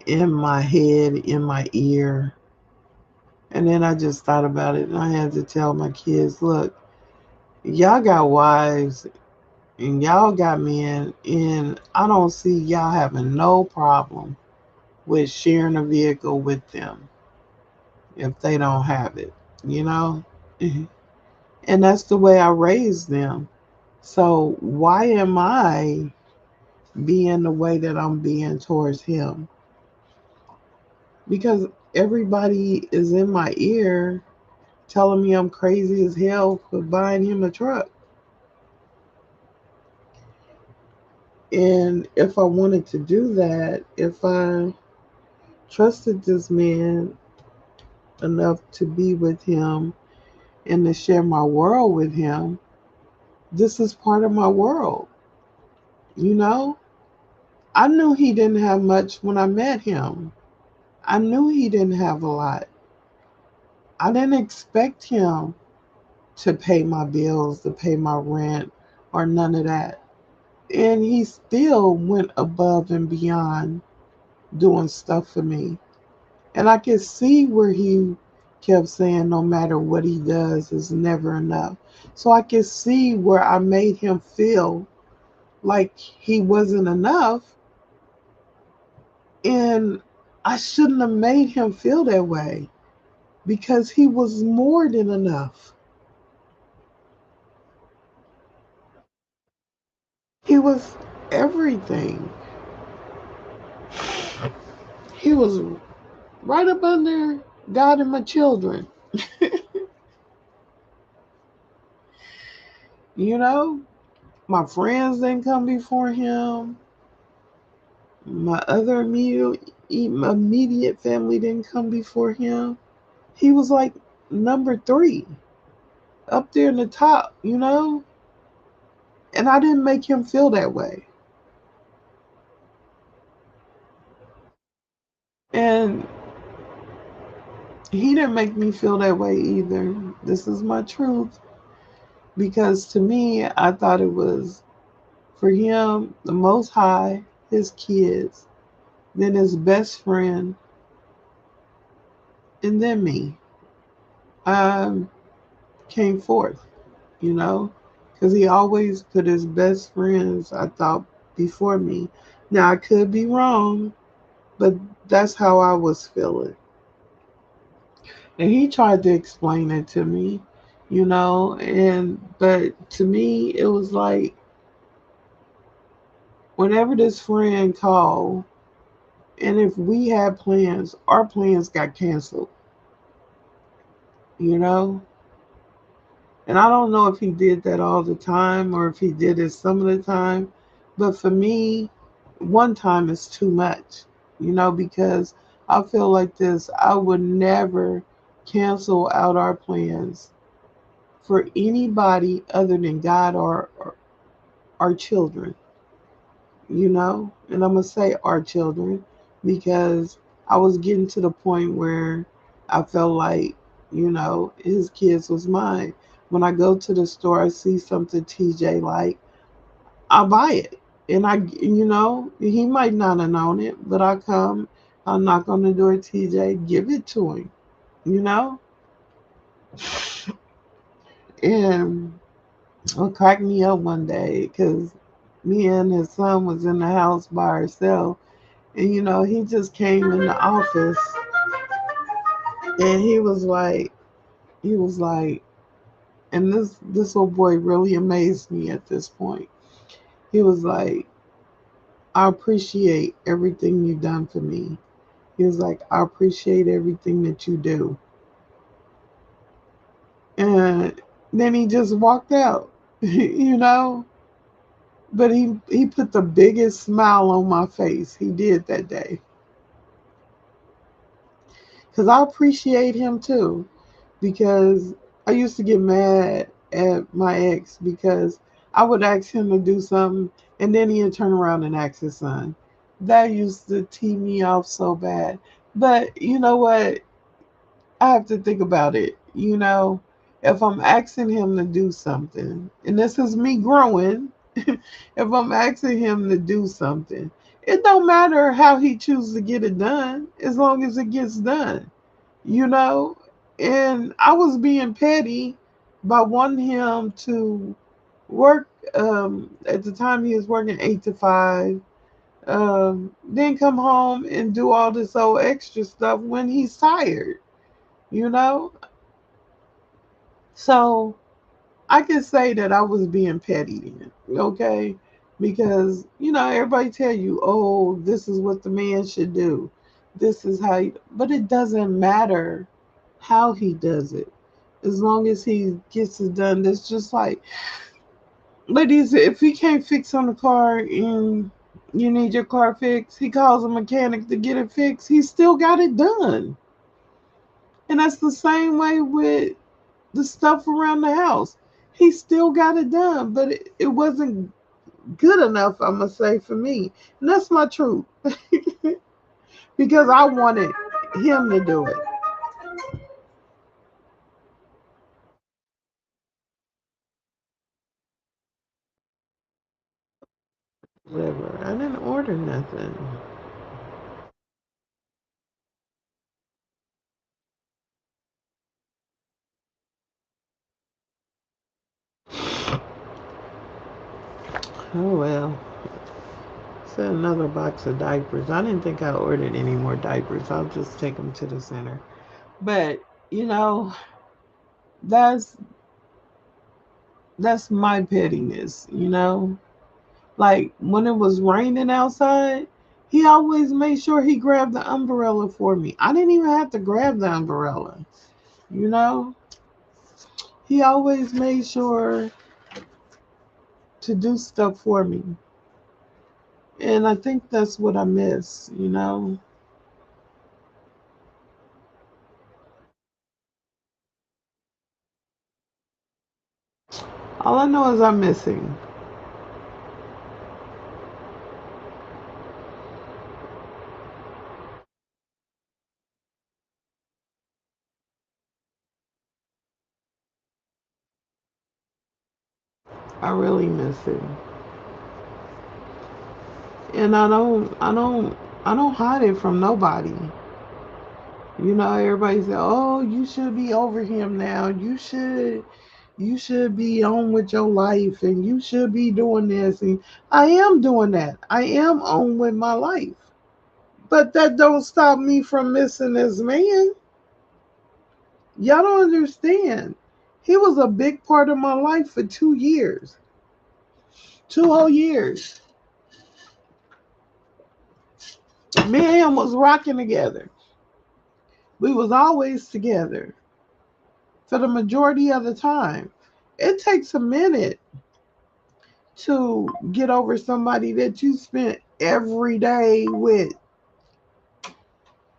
in my head, in my ear. And then I just thought about it and I had to tell my kids, look, y'all got wives and y'all got men, and I don't see y'all having no problem with sharing a vehicle with them if they don't have it, you know? And that's the way I raised them. So why am I being the way that I'm being towards him? Because everybody is in my ear telling me I'm crazy as hell for buying him a truck. And if I wanted to do that, if I trusted this man enough to be with him and to share my world with him, this is part of my world, you know? I knew he didn't have much when I met him. I knew he didn't have a lot. I didn't expect him to pay my bills, to pay my rent, or none of that. And he still went above and beyond doing stuff for me. And I could see where he kept saying no matter what he does is never enough. So I could see where I made him feel like he wasn't enough. And I shouldn't have made him feel that way because he was more than enough. He was everything. He was right up under God and my children. You know, my friends didn't come before him. My other immediate family didn't come before him. He was like number three, up there in the top. And I didn't make him feel that way. And he didn't make me feel that way either. This is my truth. Because to me, I thought it was for him, the Most High, his kids, then his best friend, and then me. Um, came forth, because he always put his best friends, I thought, before me. Now, I could be wrong, but that's how I was feeling. And he tried to explain it to me, but to me, it was like whenever this friend called, and if we had plans, our plans got canceled. And I don't know if he did that all the time or if he did it some of the time. But for me, one time is too much, because I feel like this. I would never cancel out our plans for anybody other than God or our children. And I'm going to say our children because I was getting to the point where I felt like, his kids was mine. When I go to the store, I see something TJ like, I buy it. And he might not have known it, but I come, I knock on the door, TJ, give it to him, you know? And it cracked me up one day because me and his son was in the house by ourselves. And he just came in the office and he was like, and this little boy really amazed me at this point. He was like, I appreciate everything you've done for me. He was like, I appreciate everything that you do. And then he just walked out, you know? But he put the biggest smile on my face. He did that day. Because I appreciate him too. Because I used to get mad at my ex because I would ask him to do something and then he'd turn around and ask his son. That used to tee me off so bad. But you know what? I have to think about it. If I'm asking him to do something, and this is me growing, if I'm asking him to do something, it don't matter how he chooses to get it done, as long as it gets done, you know? And I was being petty by wanting him to work. At the time, he was working 8 to 5. Then come home and do all this old extra stuff when he's tired, you know? So I can say that I was being petty then, okay? Because, everybody tell you, oh, this is what the man should do. This is how but it doesn't matter how he does it. As long as he gets it done, that's just like, ladies, if he can't fix on the car and you need your car fixed, he calls a mechanic to get it fixed, he still got it done. And that's the same way with the stuff around the house. He still got it done, but it wasn't good enough, I'm going to say, for me. And that's my truth. Because I wanted him to do it. Whatever. I didn't order nothing. Oh, well. It's another box of diapers. I didn't think I ordered any more diapers. I'll just take them to the center. But, you know, that's that's my pettiness. Like when it was raining outside, he always made sure he grabbed the umbrella for me. I didn't even have to grab the umbrella. You know, he always made sure to do stuff for me. And I think that's what I miss. All I know is I'm missing. I really miss him. And I don't hide it from nobody. Everybody say, "Oh, you should be over him now. You should be on with your life and you should be doing this." And I am doing that. I am on with my life. But that don't stop me from missing this man. Y'all don't understand. He was a big part of my life for 2 years. 2 whole years. Me and him was rocking together. We was always together for the majority of the time. It takes a minute to get over somebody that you spent every day with,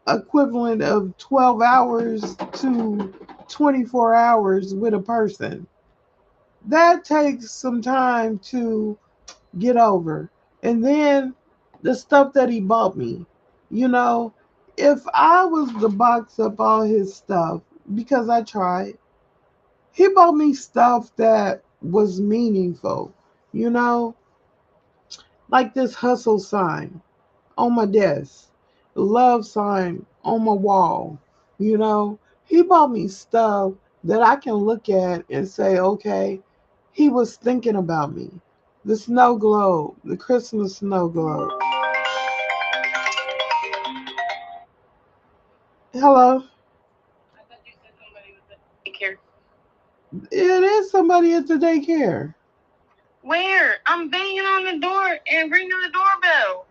equivalent of 12 hours to 24 hours with a person. That takes some time to get over. And then the stuff that he bought me, you know, if I was to box up all his stuff, because I tried, he bought me stuff that was meaningful, you know, like this hustle sign on my desk, the love sign on my wall. He bought me stuff that I can look at and say, okay, he was thinking about me. The snow globe, the Christmas snow globe. Hello. Daycare. It is somebody at the daycare. Where? I'm banging on the door and ringing the doorbell.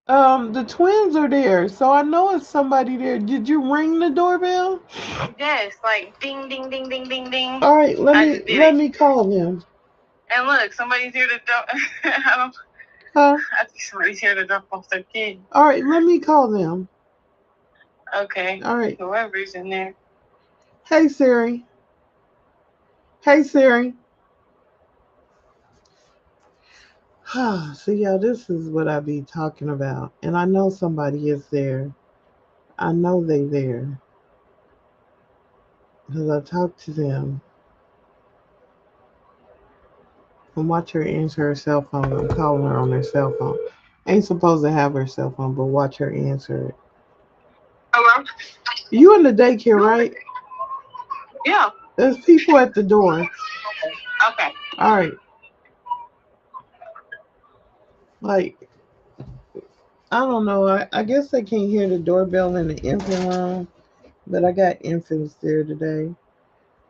The twins are there, so I know it's somebody there. Did you ring the doorbell? Yes, like ding, ding, ding, ding, ding, ding. All right, I just did let it. me call him. And look, somebody's here to drop. Huh? I think somebody's here to drop off their kid. All right, let me call them. Okay, All right. whoever's in there. Hey Siri. Hey Siri. So yeah, this is what I be talking about, and I know somebody is there. I know they there because I talked to them. And watch her answer her cell phone. I'm calling her on her cell phone. Ain't supposed to have her cell phone, but watch her answer it. Hello? You in the daycare, right? Yeah. There's people at the door. Okay. All right. Like, I don't know. I guess I can't hear the doorbell in the infant room, but I got infants there today.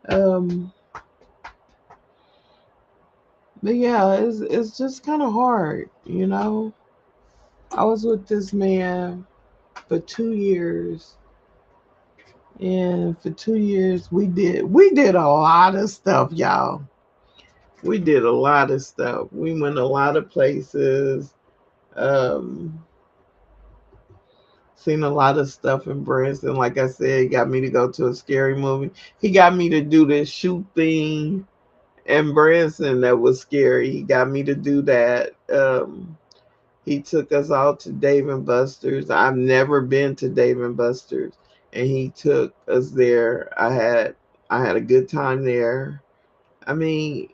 Um, but yeah, it's just kind of hard, you know. I was with this man for 2 years, and for 2 years we did a lot of stuff, y'all. We did a lot of stuff. We went a lot of places. Um, Seen a lot of stuff in Branson. Like I said, he got me to go to a scary movie. He got me to do this shoot thing in Branson that was scary. He got me to do that. He took us all to Dave and Buster's. I've never been to Dave and Buster's, and he took us there. I had a good time there. I mean,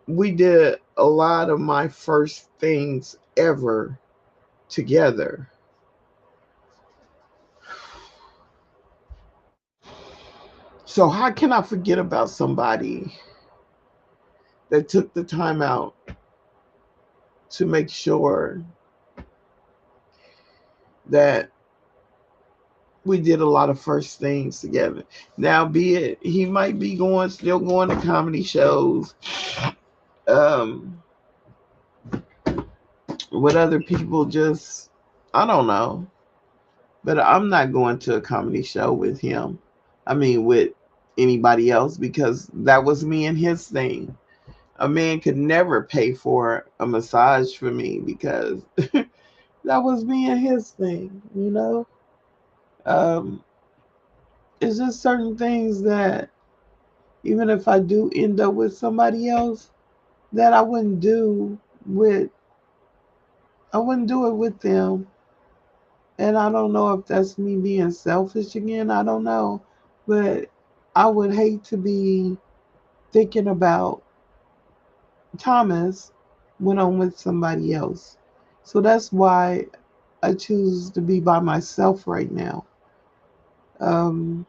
we did a lot of my first things ever together. So how can I forget about somebody that took the time out to make sure that we did a lot of first things together? Now, be it he might be still going to comedy shows, um, with other people. Just I don't know, but I'm not going to a comedy show with him. I mean, with anybody else because that was me and his thing. A man could never pay for a massage for me because that was me and his thing, you know? Um, it's just certain things that even if I do end up with somebody else, that with I wouldn't do it with them. And I don't know if that's me being selfish again, I don't know. But I would hate to be thinking about Thomas when I'm with somebody else. So that's why I choose to be by myself right now. Um,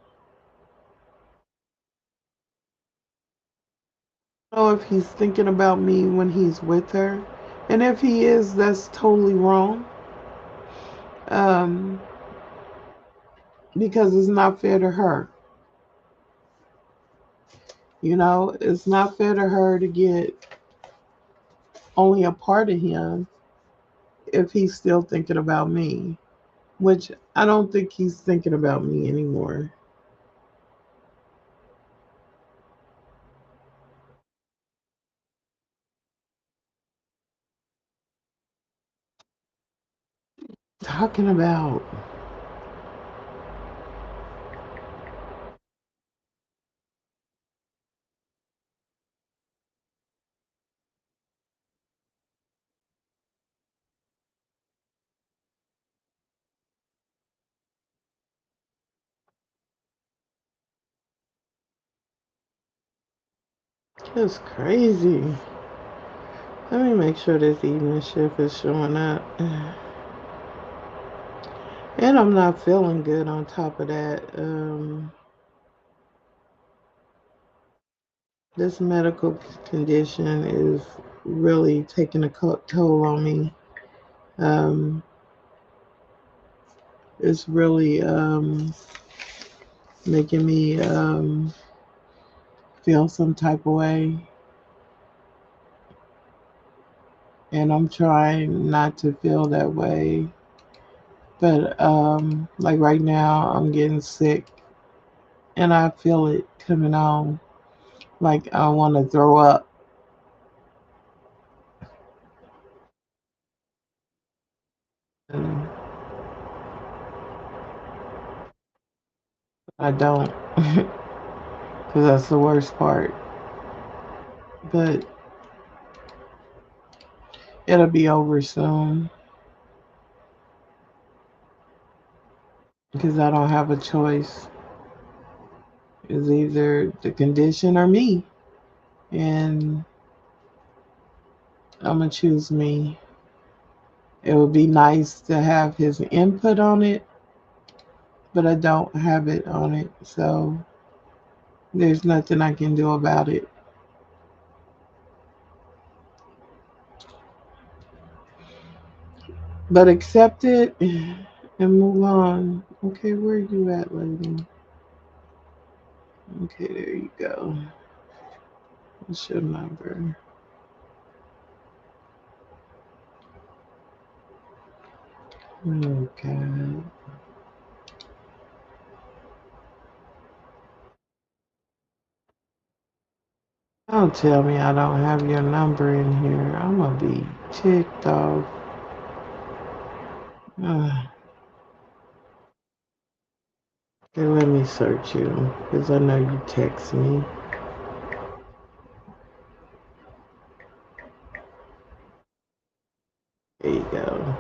I don't know if he's thinking about me when he's with her. And if he is, that's totally wrong. Um, because it's not fair to her. You know, it's not fair to her to get only a part of him if he's still thinking about me, which I don't think he's thinking about me anymore. Talking about, it's crazy. Let me make sure this evening shift is showing up. And I'm not feeling good on top of that. This medical condition is really taking a toll on me. Um, it's really making me feel some type of way. and I'm trying not to feel that way. But like right now, I'm getting sick, and I feel it coming on. Like I want to throw up. And I don't, because that's the worst part. But it'll be over soon, because I don't have a choice. It's either the condition or me, and I'm gonna choose me. It would be nice to have his input on it, but I don't have it on it, so there's nothing I can do about it. But accept it and move on. Okay, where you at, lady? Okay, there you go. What's your number? Oh God. Don't tell me I don't have your number in here. I'm gonna be ticked off. Uh, okay, let me search you because I know you text me. There you go.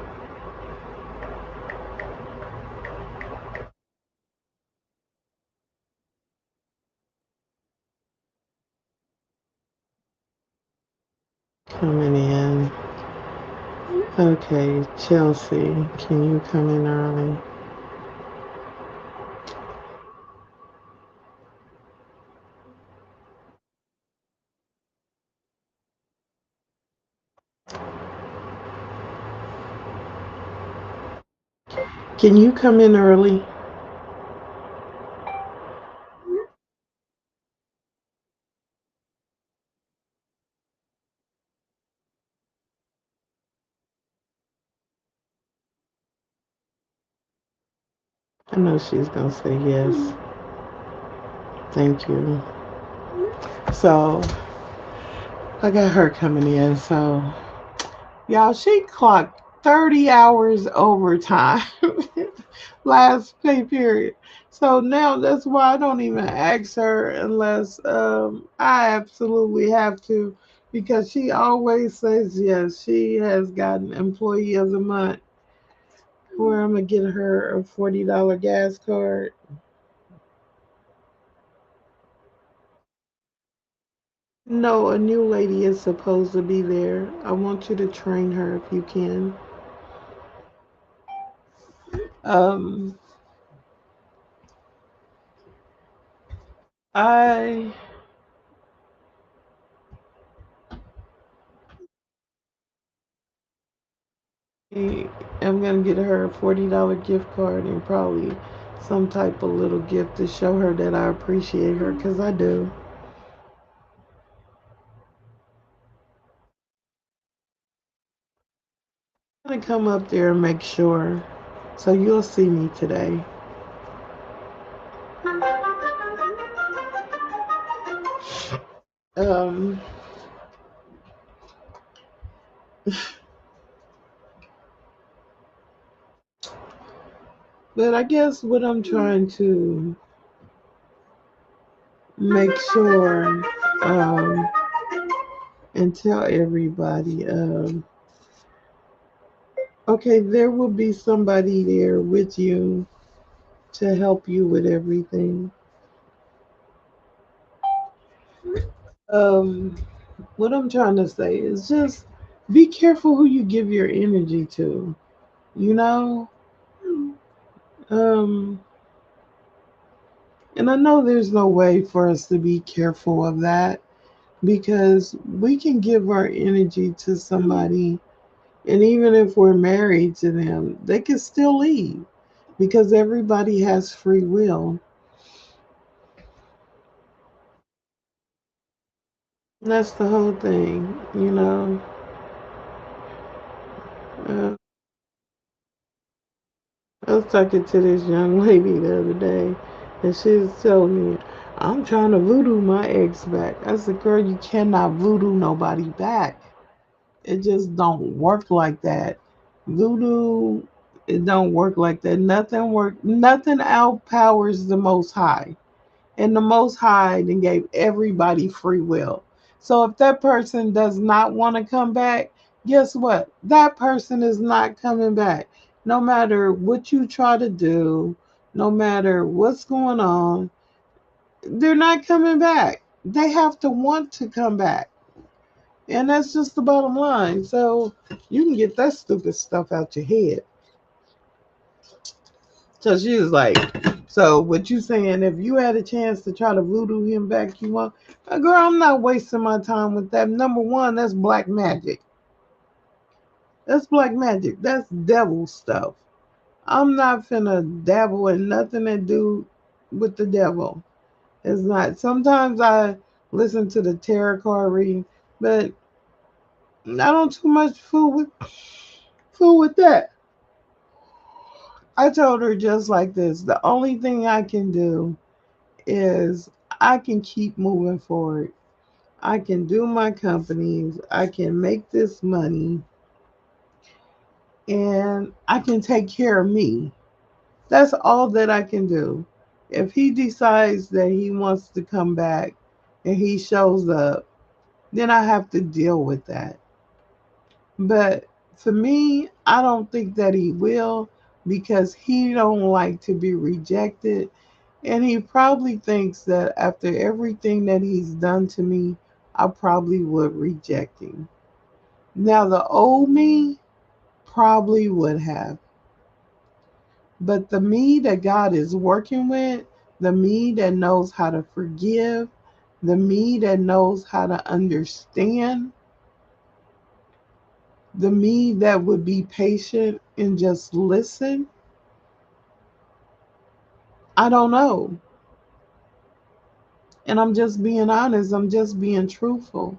Coming in. Okay, Chelsea, can you come in early? Can you come in early? I know she's gonna say yes. Thank you. So I got her coming in. So y'all, she clocked 30 hours overtime last pay period. So now that's why I don't even ask her unless I absolutely have to, because she always says yes. She has gotten employee of the month where I'm gonna get her a $40 gas card. No, a new lady is supposed to be there. I want you to train her if you can. Um, I am gonna get her a $40 gift card and probably some type of little gift to show her that I appreciate her, because I do. I'm gonna come up there and make sure. So you'll see me today. Um, but I guess what I'm trying to make sure and tell everybody, okay, there will be somebody there with you to help you with everything. Um, what I'm trying to say is just be careful who you give your energy to. You know, um, and I know there's no way for us to be careful of that, because we can give our energy to somebody, and even if we're married to them, they can still leave because everybody has free will. And that's the whole thing. Uh, I was talking to this young lady the other day, and she was telling me, I'm trying to voodoo my ex back. I said, girl, you cannot voodoo nobody back. It just don't work like that. Voodoo, it don't work like that. Nothing outpowers the Most High. And the Most High then gave everybody free will. So if that person does not want to come back, guess what? That person is not coming back. No matter what you try to do, no matter what's going on, they're not coming back. They have to want to come back. And that's just the bottom line. So you can get that stupid stuff out your head. So she was like, so what you saying, if you had a chance to try to voodoo him back, you want, girl, I'm not wasting my time with that. Number one, that's black magic. That's black magic. That's devil stuff. I'm not finna dabble in nothing to do with the devil. It's not. Sometimes I listen to the tarot card reading, but I don't too much fool with that. I told her just like this. The only thing I can do is I can keep moving forward. I can do my companies. I can make this money and I can take care of me. That's all that I can do. If he decides that he wants to come back and he shows up, then I have to deal with that. But for me, I don't think that he will because he don't like to be rejected. And he probably thinks that after everything that he's done to me, I probably would reject him. Now, the old me probably would have. But the me that God is working with, the me that knows how to forgive, the me that knows how to understand, the me that would be patient and just listen, I don't know. And I'm just being honest, I'm just being truthful.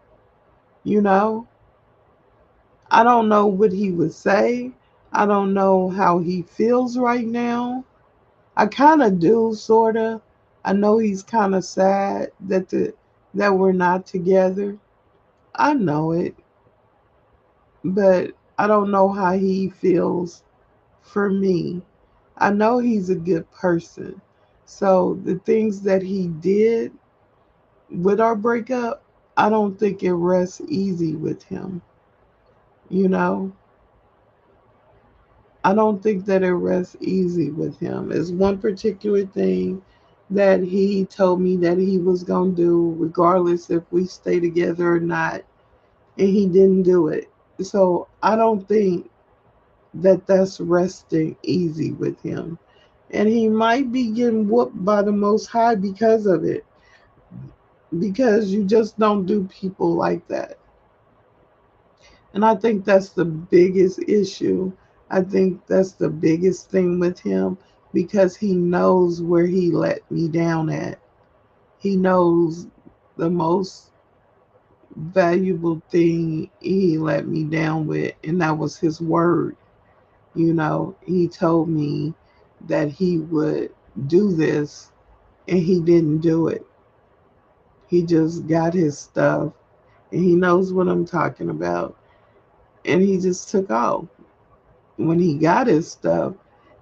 You know, I don't know what he would say. I don't know how he feels right now. I kind of do, sort of. I know he's kind of sad that we're not together. I know it, but I don't know how he feels for me. I know he's a good person. So the things that he did with our breakup, I don't think it rests easy with him. You know, I don't think that it rests easy with him. It's one particular thing that he told me that he was going to do, regardless if we stay together or not, and he didn't do it. So I don't think that that's resting easy with him. And he might be getting whooped by the Most High because of it, because you just don't do people like that. And I think that's the biggest issue. I think that's the biggest thing with him because he knows where he let me down at. He knows the most valuable thing he let me down with, and that was his word. You know, he told me that he would do this, and he didn't do it. He just got his stuff, and he knows what I'm talking about, and he just took off. When he got his stuff,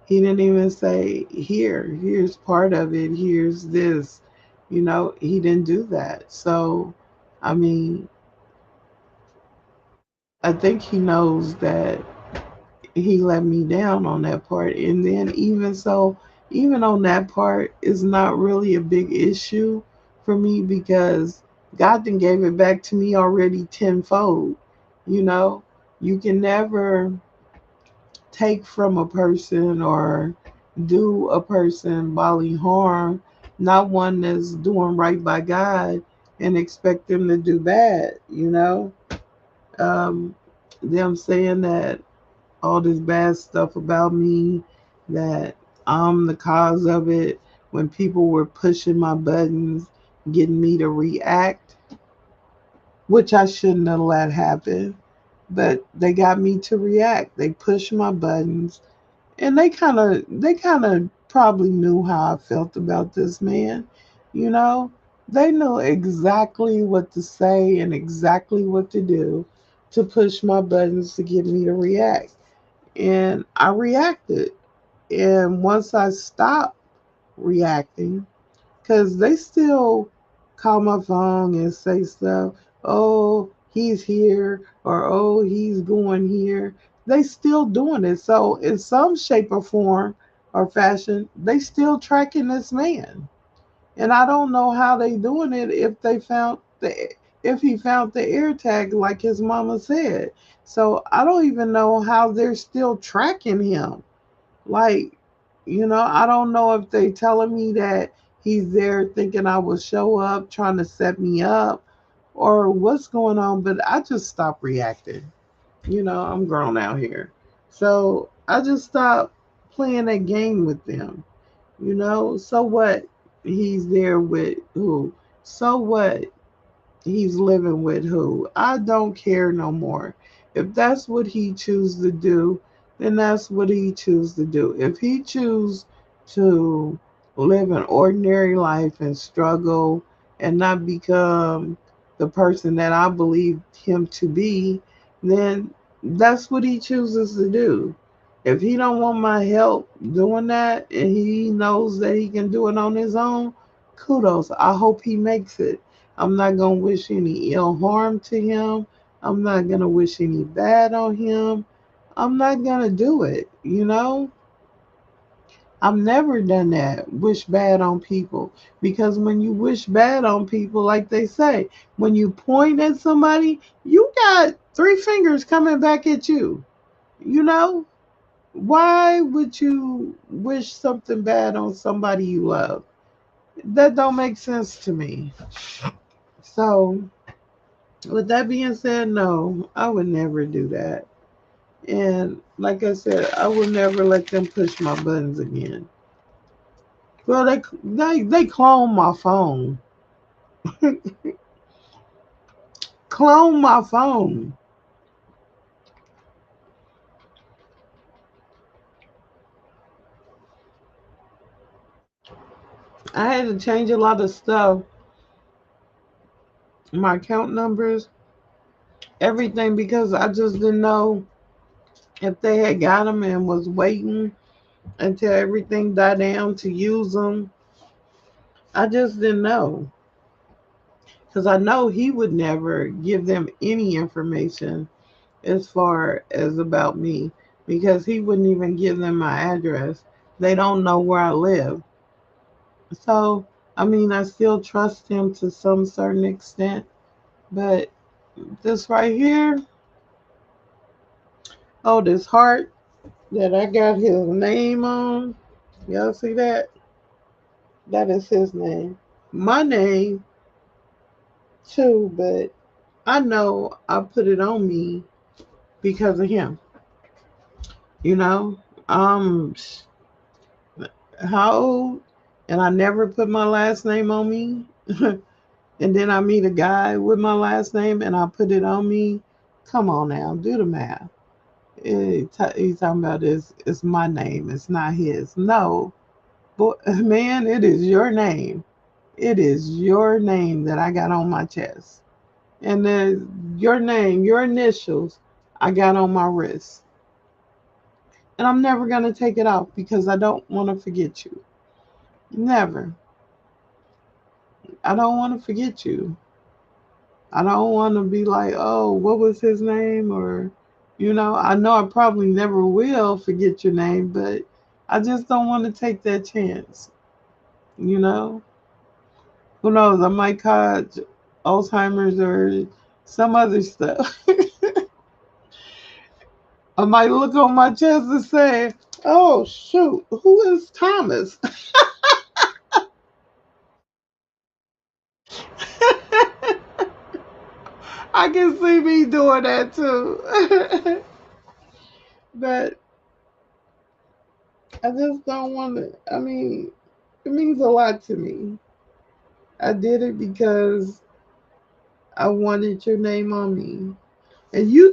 he didn't even say, here's part of it, here's this. You know, he didn't do that. So, I mean, I think he knows that he let me down on that part. And then, even so, even on that part, is not really a big issue for me because God then gave it back to me already tenfold. You know, you can never take from a person or do a person bodily harm, not one that's doing right by God, and expect them to do bad, you know? Um, them saying that all this bad stuff about me, that I'm the cause of it, when people were pushing my buttons, getting me to react, which I shouldn't have let happen. but they got me to react. They pushed my buttons, and they kind of probably knew how I felt about this man. You know, they knew exactly what to say and exactly what to do to push my buttons to get me to react. And I reacted. And once I stopped reacting, because they still call my phone and say stuff, oh, he's here, or oh, he's going here. They still doing it. So in some shape or form or fashion, they still tracking this man. And I don't know how they doing it if he found the air tag like his mama said. So I don't even know how they're still tracking him. Like, I don't know if they telling me that he's there thinking I will show up, trying to set me up, or what's going on, but I just stopped reacting. I'm grown out here. So I just stopped playing that game with them. So what? He's there with who? So what? He's living with who? I don't care no more. If that's what he chooses to do, then that's what he chooses to do. If he chooses to live an ordinary life and struggle and not become the person that I believe him to be, then that's what he chooses to do. If he don't want my help doing that and he knows that he can do it on his own, kudos. I hope he makes it. I'm not going to wish any ill harm to him. I'm not going to wish any bad on him. I'm not going to do it. I've never done that, wish bad on people. Because when you wish bad on people, like they say, when you point at somebody, you got three fingers coming back at you. You know? Why would you wish something bad on somebody you love? That don't make sense to me. So, with that being said, no, I would never do that. And like I said, I will never let them push my buttons again. Well, they clone my phone. Clone my phone. I had to change a lot of stuff, my account numbers, everything, because I just didn't know if they had got them and was waiting until everything died down to use them. I just didn't know. Because I know he would never give them any information as far as about me, because he wouldn't even give them my address. They don't know where I live. So, I mean, I still trust him to some certain extent, but this right here, oh, this heart that I got his name on, y'all see that? That is his name. My name too, but I know I put it on me because of him. You know, um, how old? And I never put my last name on me. And then I meet a guy with my last name and I put it on me. Come on now, do the math. He's talking about it's my name, it's not his. No, boy, man, it is your name. It is your name that I got on my chest. And then your name, your initials, I got on my wrist. And I'm never going to take it off because I don't want to forget you. Never. I don't want to forget you. I don't want to be like, oh, what was his name? Or, I know I probably never will forget your name, but I just don't want to take that chance. You know? Who knows? I might catch Alzheimer's or some other stuff. I might look on my chest and say, oh, shoot, who is Thomas? I can see me doing that too. But I just don't want to. I mean, it means a lot to me. I did it because I wanted your name on me. And he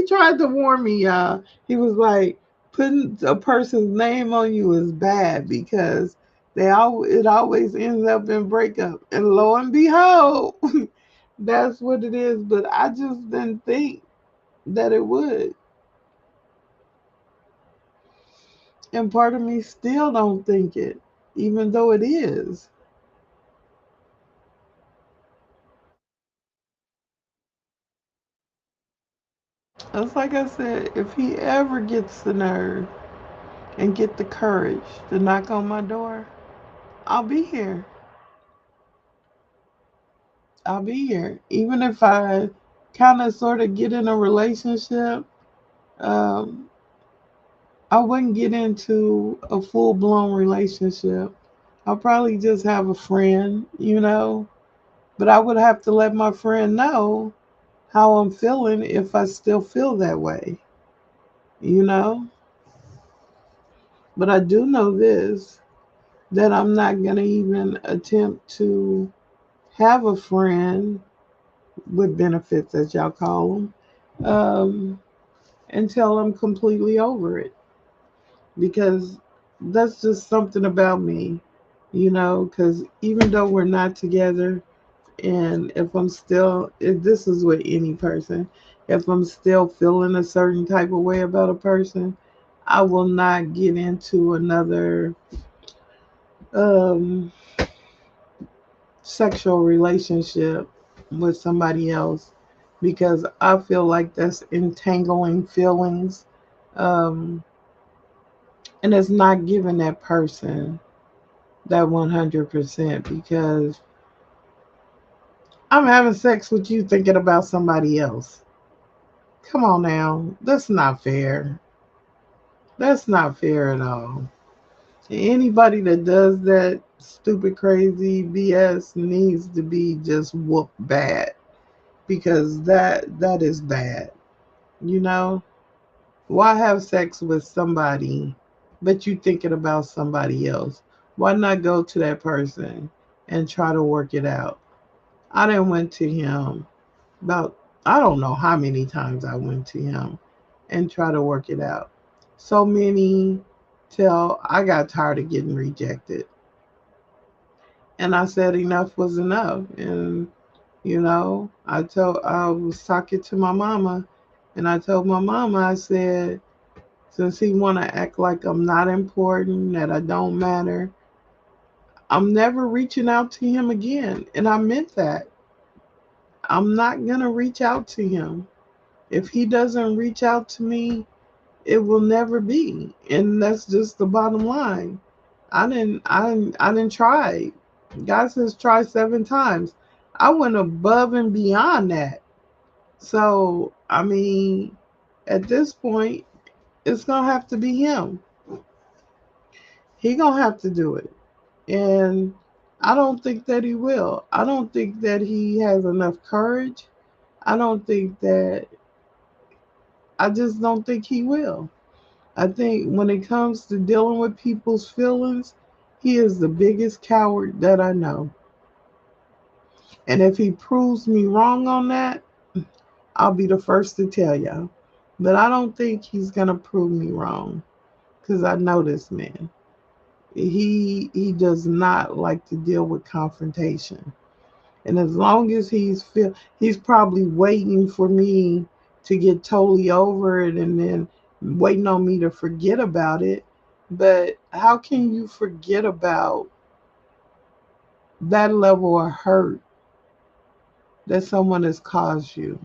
tried to warn me, y'all. He was like, putting a person's name on you is bad because it always ends up in breakup. And lo and behold, that's what it is. But I just didn't think that it would. And part of me still don't think it, even though it is. It's like I said, if he ever gets the nerve and get the courage to knock on my door, I'll be here. I'll be here. Even if I kind of sort of get in a relationship, um, I wouldn't get into a full blown relationship. I'll probably just have a friend, but I would have to let my friend know how I'm feeling if I still feel that way, you know? But I do know this, that I'm not going to even attempt to have a friend with benefits, as y'all call them, until I'm completely over it. Because that's just something about me, because even though we're not together, and if this is with any person, if I'm still feeling a certain type of way about a person, I will not get into another um, sexual relationship with somebody else because I feel like that's entangling feelings. Um, and it's not giving that person that 100% because I'm having sex with you thinking about somebody else. Come on now. That's not fair. That's not fair at all. Anybody that does that stupid, crazy BS needs to be just whooped bad because that is bad. You know, why have sex with somebody, but you thinking about somebody else? Why not go to that person and try to work it out? I didn't went to him about I don't know how many times I went to him and try to work it out. So many till I got tired of getting rejected. And I said enough was enough. And I was talking to my mama and I told my mama, I said, since he wanna act like I'm not important, that I don't matter, I'm never reaching out to him again. And I meant that. I'm not gonna reach out to him. If he doesn't reach out to me, it will never be. And that's just the bottom line. I didn't try. God says try 7 times. I went above and beyond that. So I mean, at this point, it's gonna have to be him. He gonna have to do it. And I don't think that he will. I don't think that he has enough courage. I don't think that I just don't think he will. I think when it comes to dealing with people's feelings, he is the biggest coward that I know. And if he proves me wrong on that, I'll be the first to tell y'all. But I don't think he's gonna prove me wrong because I know this man. He does not like to deal with confrontation. And as long as he's probably waiting for me to get totally over it and then waiting on me to forget about it. But how can you forget about that level of hurt that someone has caused you?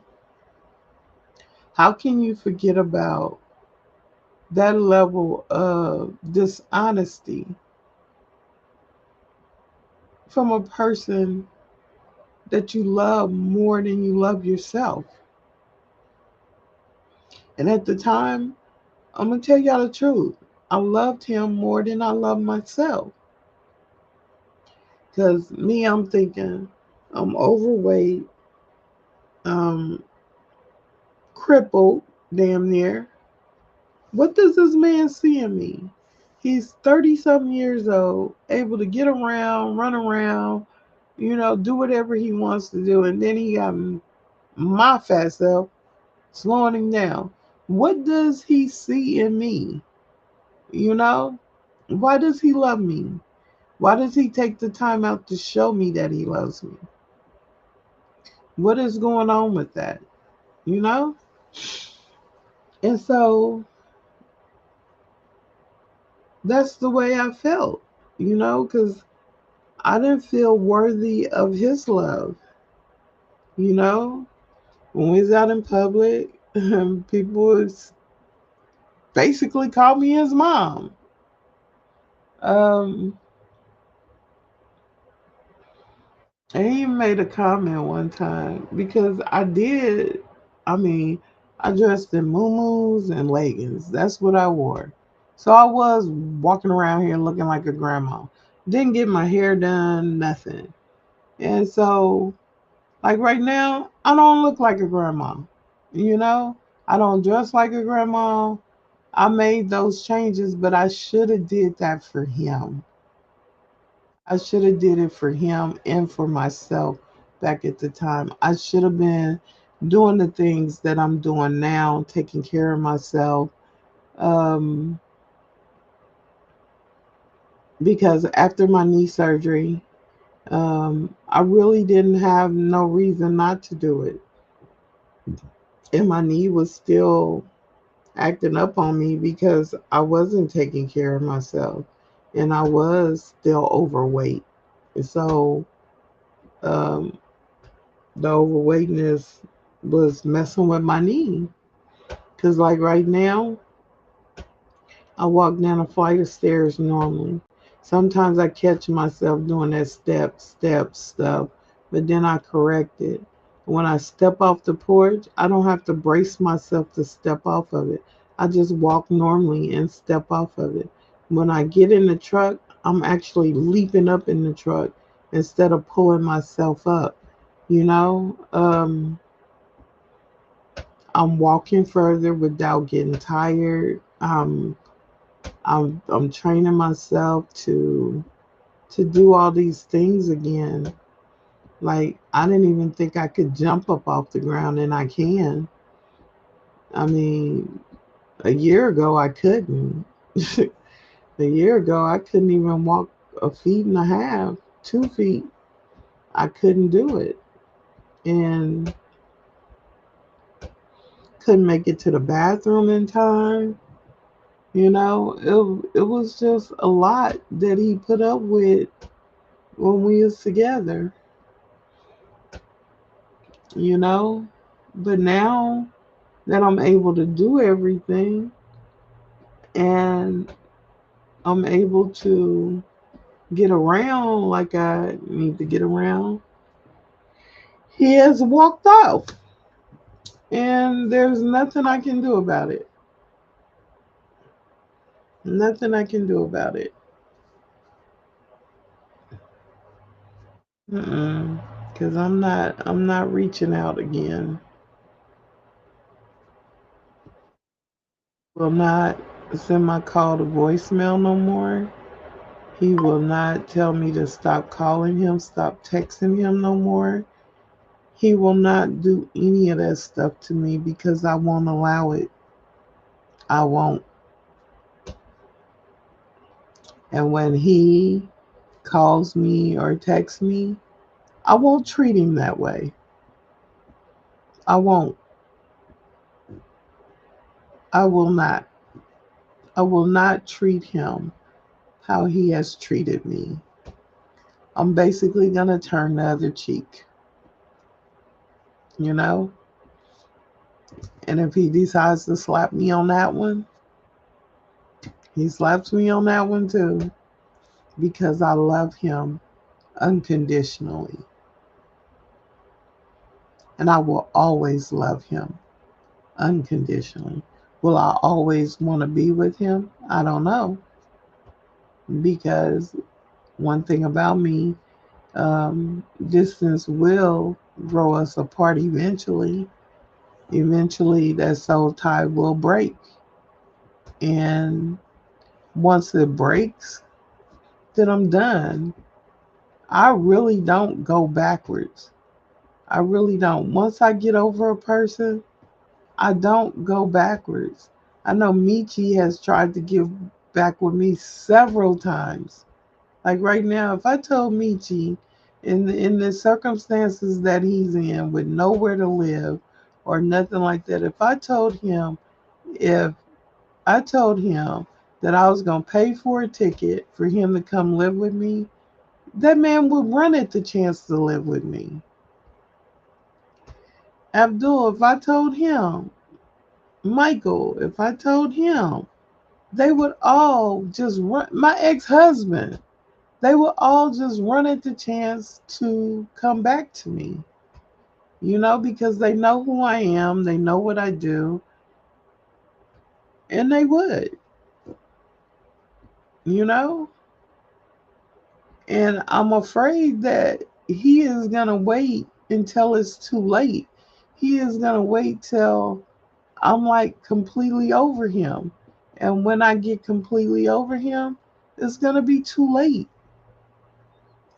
How can you forget about that level of dishonesty from a person that you love more than you love yourself? And at the time, I'm gonna tell y'all the truth. I loved him more than I loved myself. Cause me, I'm thinking I'm overweight, um, crippled, damn near. What does this man see in me? He's 30 something years old, able to get around, run around, do whatever he wants to do. And then he got my fat self slowing him down. What does he see in me? You know? Why does he love me? Why does he take the time out to show me that he loves me? What is going on with that? You know? And so that's the way I felt, because I didn't feel worthy of his love, you know? When we was out in public, people would basically call me his mom. Um, and he made a comment one time because I mean, I dressed in muumuus and leggings. That's what I wore. So I was walking around here looking like a grandma. Didn't get my hair done, nothing. And so, like right now, I don't look like a grandma. You know, I don't dress like a grandma. I made those changes, but I should have did that for him. I should have did it for him and for myself back at the time. I should have been doing the things that I'm doing now, taking care of myself. Um, because after my knee surgery, I really didn't have no reason not to do it. And my knee was still acting up on me because I wasn't taking care of myself and I was still overweight. So um, the overweightness was messing with my knee. Because, like right now, I walk down a flight of stairs normally. Sometimes I catch myself doing that step stuff, but then I correct it. When I step off the porch, I don't have to brace myself to step off of it. I just walk normally and step off of it. When I get in the truck, I'm actually leaping up in the truck instead of pulling myself up. You know, I'm walking further without getting tired. I'm training myself to do all these things again. Like I didn't even think I could jump up off the ground, and I can. I mean, a year ago I couldn't. A year ago I couldn't even walk a feet and a half, 2 feet. I couldn't do it, and couldn't make it to the bathroom in time. It was just a lot that he put up with when we was together. you know. But now that I'm able to do everything and I'm able to get around like I need to get around, he has walked off. And there's nothing I can do about it. Nothing I can do about it. Because I'm not reaching out again. Will not send my call to voicemail no more. He will not tell me to stop calling him, stop texting him no more. He will not do any of that stuff to me because I won't allow it. I won't. And when he calls me or texts me, I won't treat him that way. I won't. I will not. I will not treat him how he has treated me. I'm basically going to turn the other cheek, you know? And if he decides to slap me on that one, he slaps me on that one too because I love him unconditionally. And I will always love him unconditionally. Will I always want to be with him? I don't know. Because one thing about me, distance will grow us apart eventually. Eventually, that soul tie will break. And once it breaks, then I'm done. I really don't go backwards. I really don't. Once I get over a person, I don't go backwards. I know Michi has tried to give back with me several times. Like right now, if I told Michi in the circumstances that he's in with nowhere to live or nothing like that, if I told him that I was gonna pay for a ticket for him to come live with me, that man would run at the chance to live with me. Abdul, if I told him, Michael, if I told him, they would all just run. My ex husband, they would all just run at the chance to come back to me, because they know who I am, they know what I do, and they would, you know? And I'm afraid that he is going to wait until it's too late. He is going to wait till I'm like completely over him. And when I get completely over him, it's going to be too late.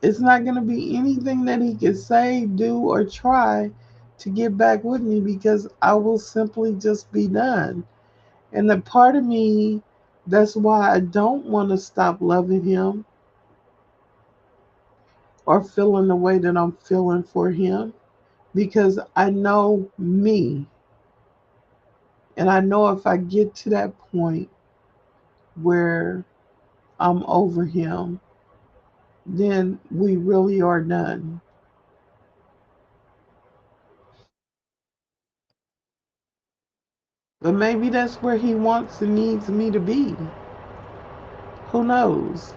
It's not going to be anything that he can say, do, or try to get back with me because I will simply just be done. And the part of me, that's why I don't want to stop loving him or feeling the way that I'm feeling for him because I know me. And I know if I get to that point where I'm over him, then we really are done. But maybe that's where he wants and needs me to be. Who knows?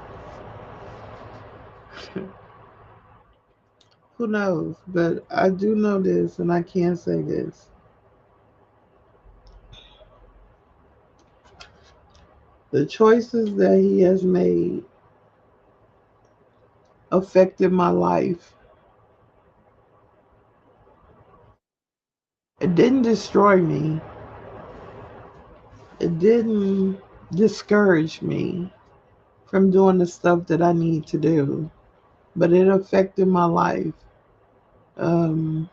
Who knows? But I do know this, and I can say this. The choices that he has made affected my life. It didn't destroy me, it didn't discourage me from doing the stuff that I need to do, but it affected my life. Um,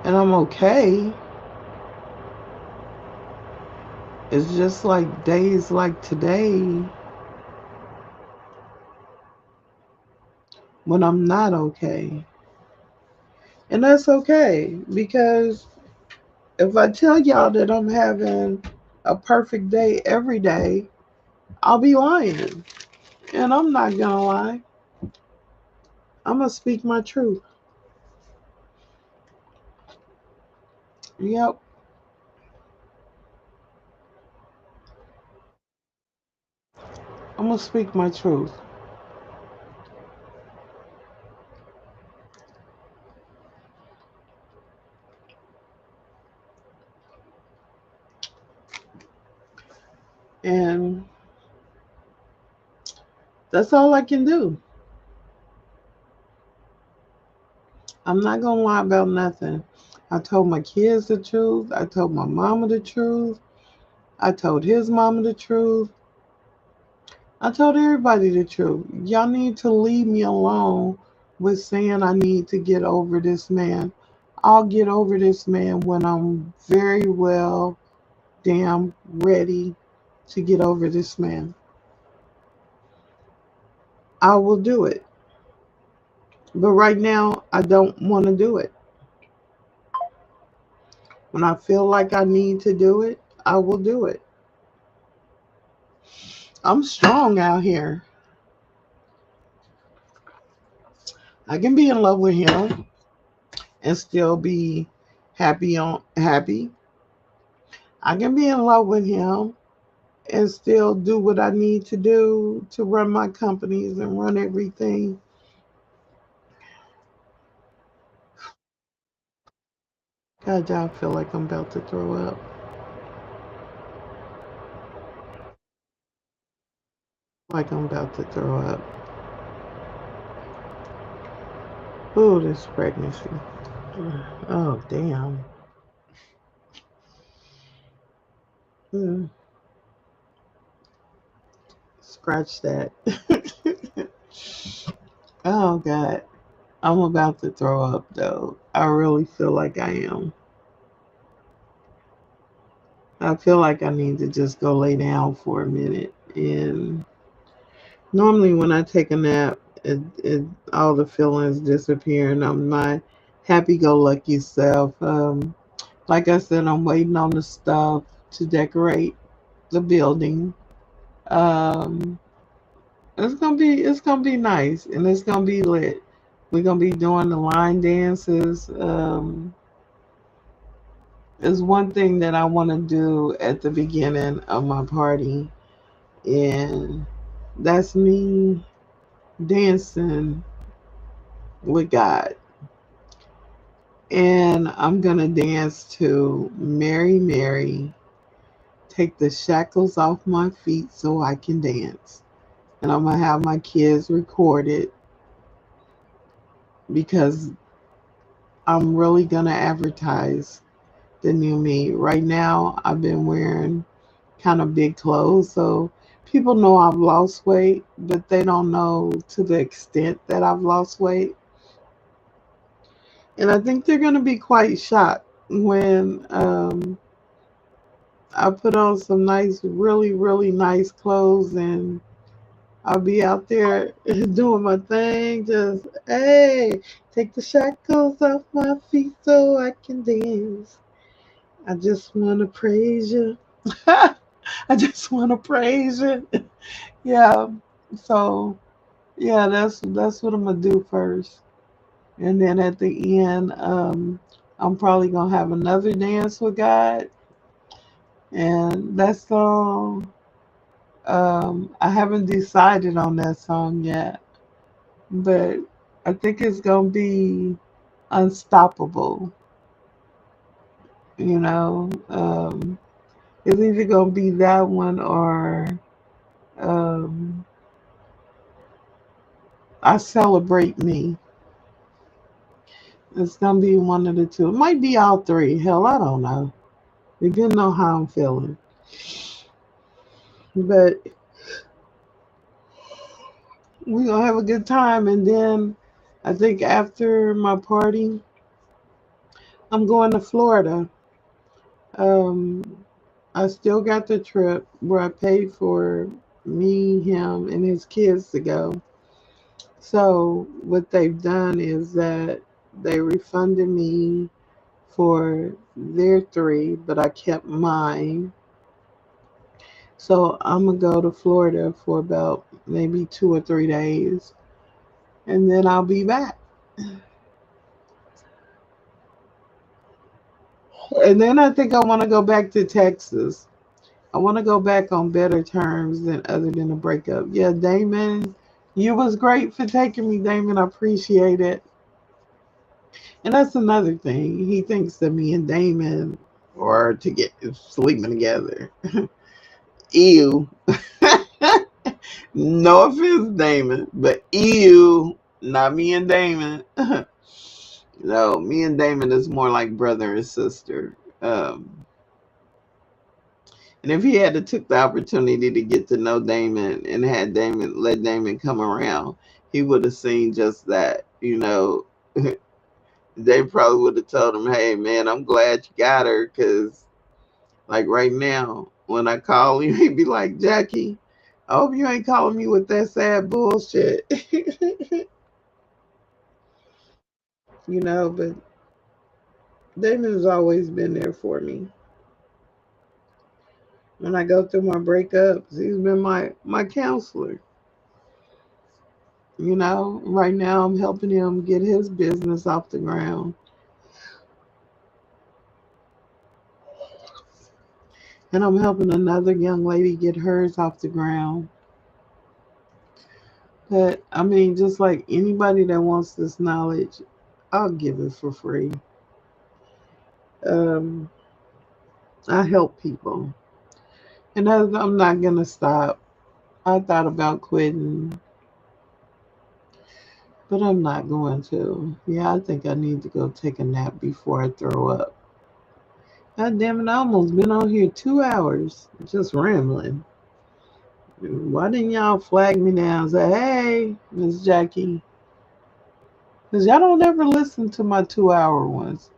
and I'm okay. It's just like days like today when I'm not okay. And that's okay because if I tell y'all that I'm having a perfect day every day, I'll be lying. And I'm not gonna lie. I'm gonna speak my truth. Yep. I'm gonna speak my truth. And that's all I can do. I'm not gonna lie about nothing. I told my kids the truth. I told my mama the truth. I told his mama the truth. I told everybody the truth. Y'all need to leave me alone with saying I need to get over this man. I'll get over this man when I'm very well damn ready to get over this man. I will do it. But right now, I don't want to do it. When I feel like I need to do it, I will do it. I'm strong out here. I can be in love with him and still be happy. I can be in love with him and still do what I need to do to run my companies and run everything. God, I feel like I'm about to throw up. Like I'm about to throw up. Ooh, this pregnancy. Oh, damn. Mm, scratch that. Oh God. I'm about to throw up though. I really feel like I am. I feel like I need to just go lay down for a minute. And normally when I take a nap, it all the feelings disappear and I'm my happy go lucky self. Like I said, I'm waiting on the stuff to decorate the building. Um, it's gonna be nice and it's gonna be lit. We're gonna be doing the line dances. Is one thing that I want to do at the beginning of my party, and that's me dancing with God. And I'm gonna dance to Mary Mary, take the shackles off my feet so I can dance. And I'm gonna have my kids record it because I'm really gonna advertise the new me. Right now, I've been wearing kind of big clothes, so people know I've lost weight, but they don't know to the extent that I've lost weight. And I think they're gonna be quite shocked when I put on some nice, really, really nice clothes and I'll be out there doing my thing, just, hey, take the shackles off my feet so I can dance. I just want to praise you. I just want to praise you. Yeah. So, yeah, that's what I'm going to do first. And then at the end, I'm probably going to have another dance with God. And that song, I haven't decided on that song yet, but I think it's going to be Unstoppable. You know, it's either going to be that one or um, I Celebrate Me. It's going to be one of the two. It might be all three. Hell, I don't know. Depending on how I'm feeling. But we're going to have a good time. And then I think after my party, I'm going to Florida. Um, I still got the trip where I paid for me, him, and his kids to go. So what they've done is that they refunded me for their three, but I kept mine. So I'm gonna go to Florida for about maybe 2 or 3 days, and then I'll be back. And then I think I want to go back to Texas. I want to go back on better terms than other than a breakup. Yeah, Damon, you was great for taking me, Damon. I appreciate it. And that's another thing. He thinks that me and Damon are to get sleeping together. Ew. No offense, Damon, but ew, not me and Damon. No, me and Damon is more like brother and sister. And if he had to took the opportunity to get to know Damon and had Damon let Damon come around, he would have seen just that. They probably would have told him, "Hey, man, I'm glad you got her, cause like right now, when I call you, he'd be like, Jackie, I hope you ain't calling me with that sad bullshit." But Damon has always been there for me. When I go through my breakups, he's been my counselor. Right now I'm helping him get his business off the ground. And I'm helping another young lady get hers off the ground. But I mean, just like anybody that wants this knowledge, I'll give it for free. Um, I help people. And I'm not going to stop. I thought about quitting, but I'm not going to. Yeah, I think I need to go take a nap before I throw up. God damn it, I almost been on here 2 hours just rambling. Why didn't y'all flag me down and say, hey, Miss Jackie? Because y'all don't ever listen to my 2 hour ones.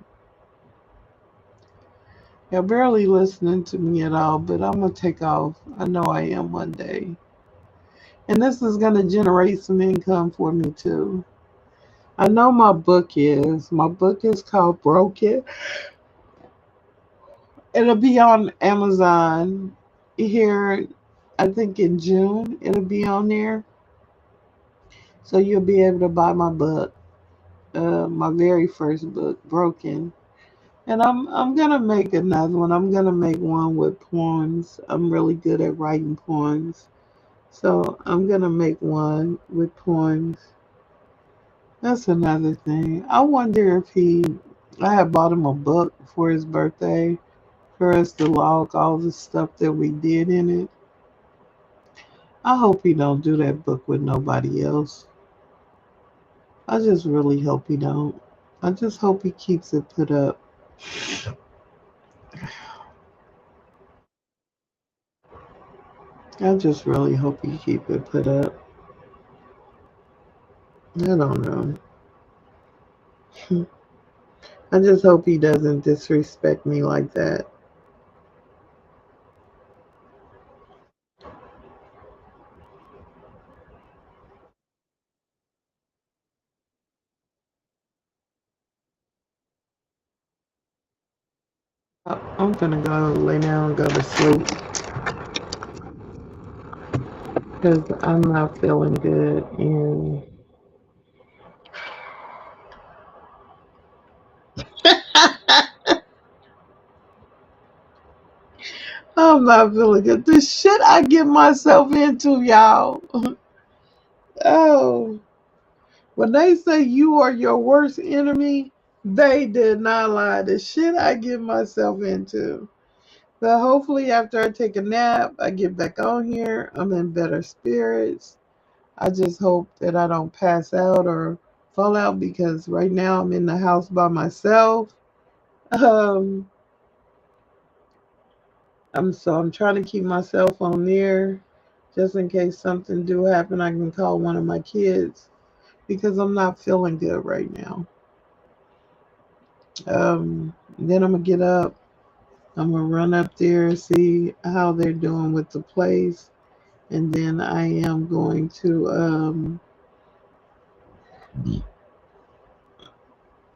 Y'all barely listening to me at all, but I'm going to take off. I know I am one day. And this is going to generate some income for me too. I know my book is. My book is called Broken. It'll be on Amazon here, I think in June. It'll be on there. So you'll be able to buy my book, my very first book, Broken. And I'm gonna make another one. I'm gonna make one with poems. I'm really good at writing poems. So I'm gonna make one with poems. That's another thing. I wonder if I had bought him a book for his birthday for us to log all the stuff that we did in it. I hope he don't do that book with nobody else. I just really hope he don't. I just hope he keeps it put up. I just really hope he keep it put up. I don't know. I just hope he doesn't disrespect me like that. I'm gonna go lay down and go to sleep because I'm not feeling good and I'm not feeling good. The shit I get myself into, y'all. Oh, when they say you are your worst enemy, they did not lie. The shit I get myself into. But hopefully, after I take a nap, I get back on here. I'm in better spirits. I just hope that I don't pass out or fall out because right now I'm in the house by myself. Um, I'm trying to keep my cell phone near just in case something do happen. I can call one of my kids because I'm not feeling good right now. Then I'm gonna get up. I'm gonna run up there and see how they're doing with the place, and then I am going to.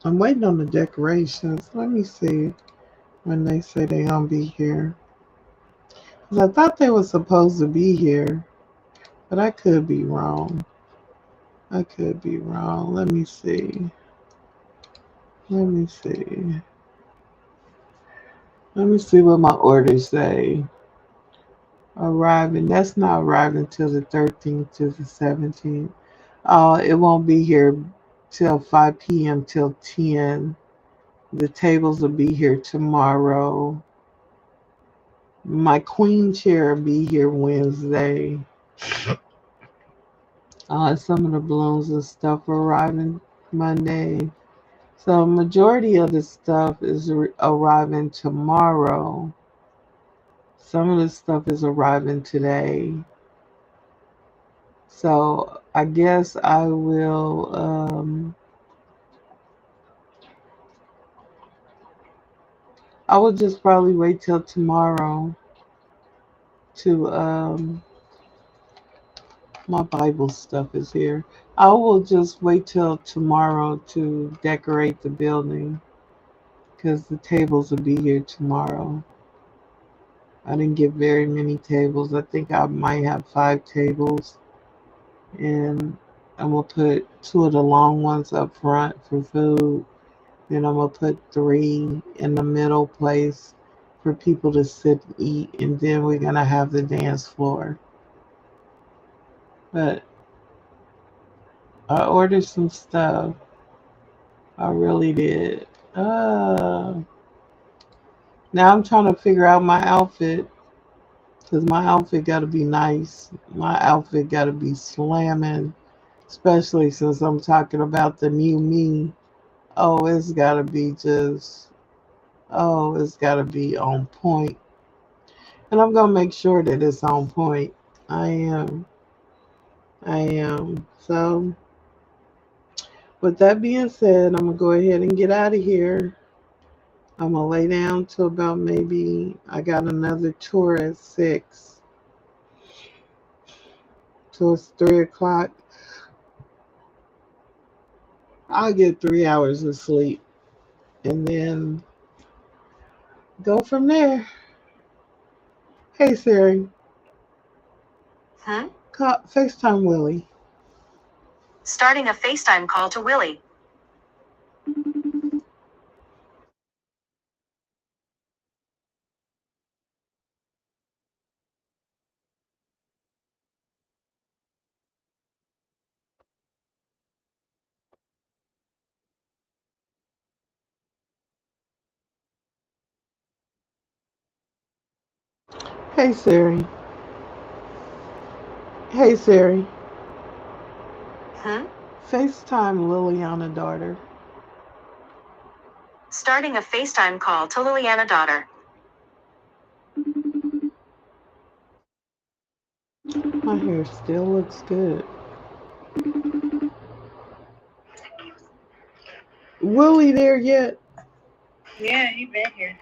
I'm waiting on the decorations. Let me see when they say they gonna be here. 'Cause I thought they were supposed to be here, but I could be wrong. I could be wrong. Let me see. Let me see. Let me see what my orders say. Arriving. That's not arriving till the 13th to the 17th. It won't be here till 5 p.m. till 10. The tables will be here tomorrow. My queen chair will be here Wednesday. Some of the balloons and stuff are arriving Monday. So majority of the stuff is arriving tomorrow. Some of the stuff is arriving today. So I guess I will just probably wait till tomorrow to my Bible stuff is here. I will just wait till tomorrow to decorate the building because the tables will be here tomorrow. I didn't get very many tables. I think I might have 5 tables, and I'm gonna put two of the long ones up front for food. Then I'm gonna put three in the middle place for people to sit and eat, and then we're gonna have the dance floor. But I ordered some stuff. I really did. Now I'm trying to figure out my outfit because my outfit got to be nice. My outfit got to be slamming, especially since I'm talking about the new me. Oh, it's got to be just, oh, it's got to be on point. And I'm going to make sure that it's on point. I am. I am. So, With that being said, I'm gonna go ahead and get out of here. I'm gonna lay down till about maybe I got another tour at 6. So it's 3 o'clock. I'll get 3 hours of sleep and then go from there. Hey Siri, Huh? FaceTime Willie. Starting a FaceTime call to Willie. Hey Siri. Hey Siri. Huh? FaceTime Liliana daughter. Starting a FaceTime call to Liliana daughter. My hair still looks good. Willie there yet? Yeah, he been here.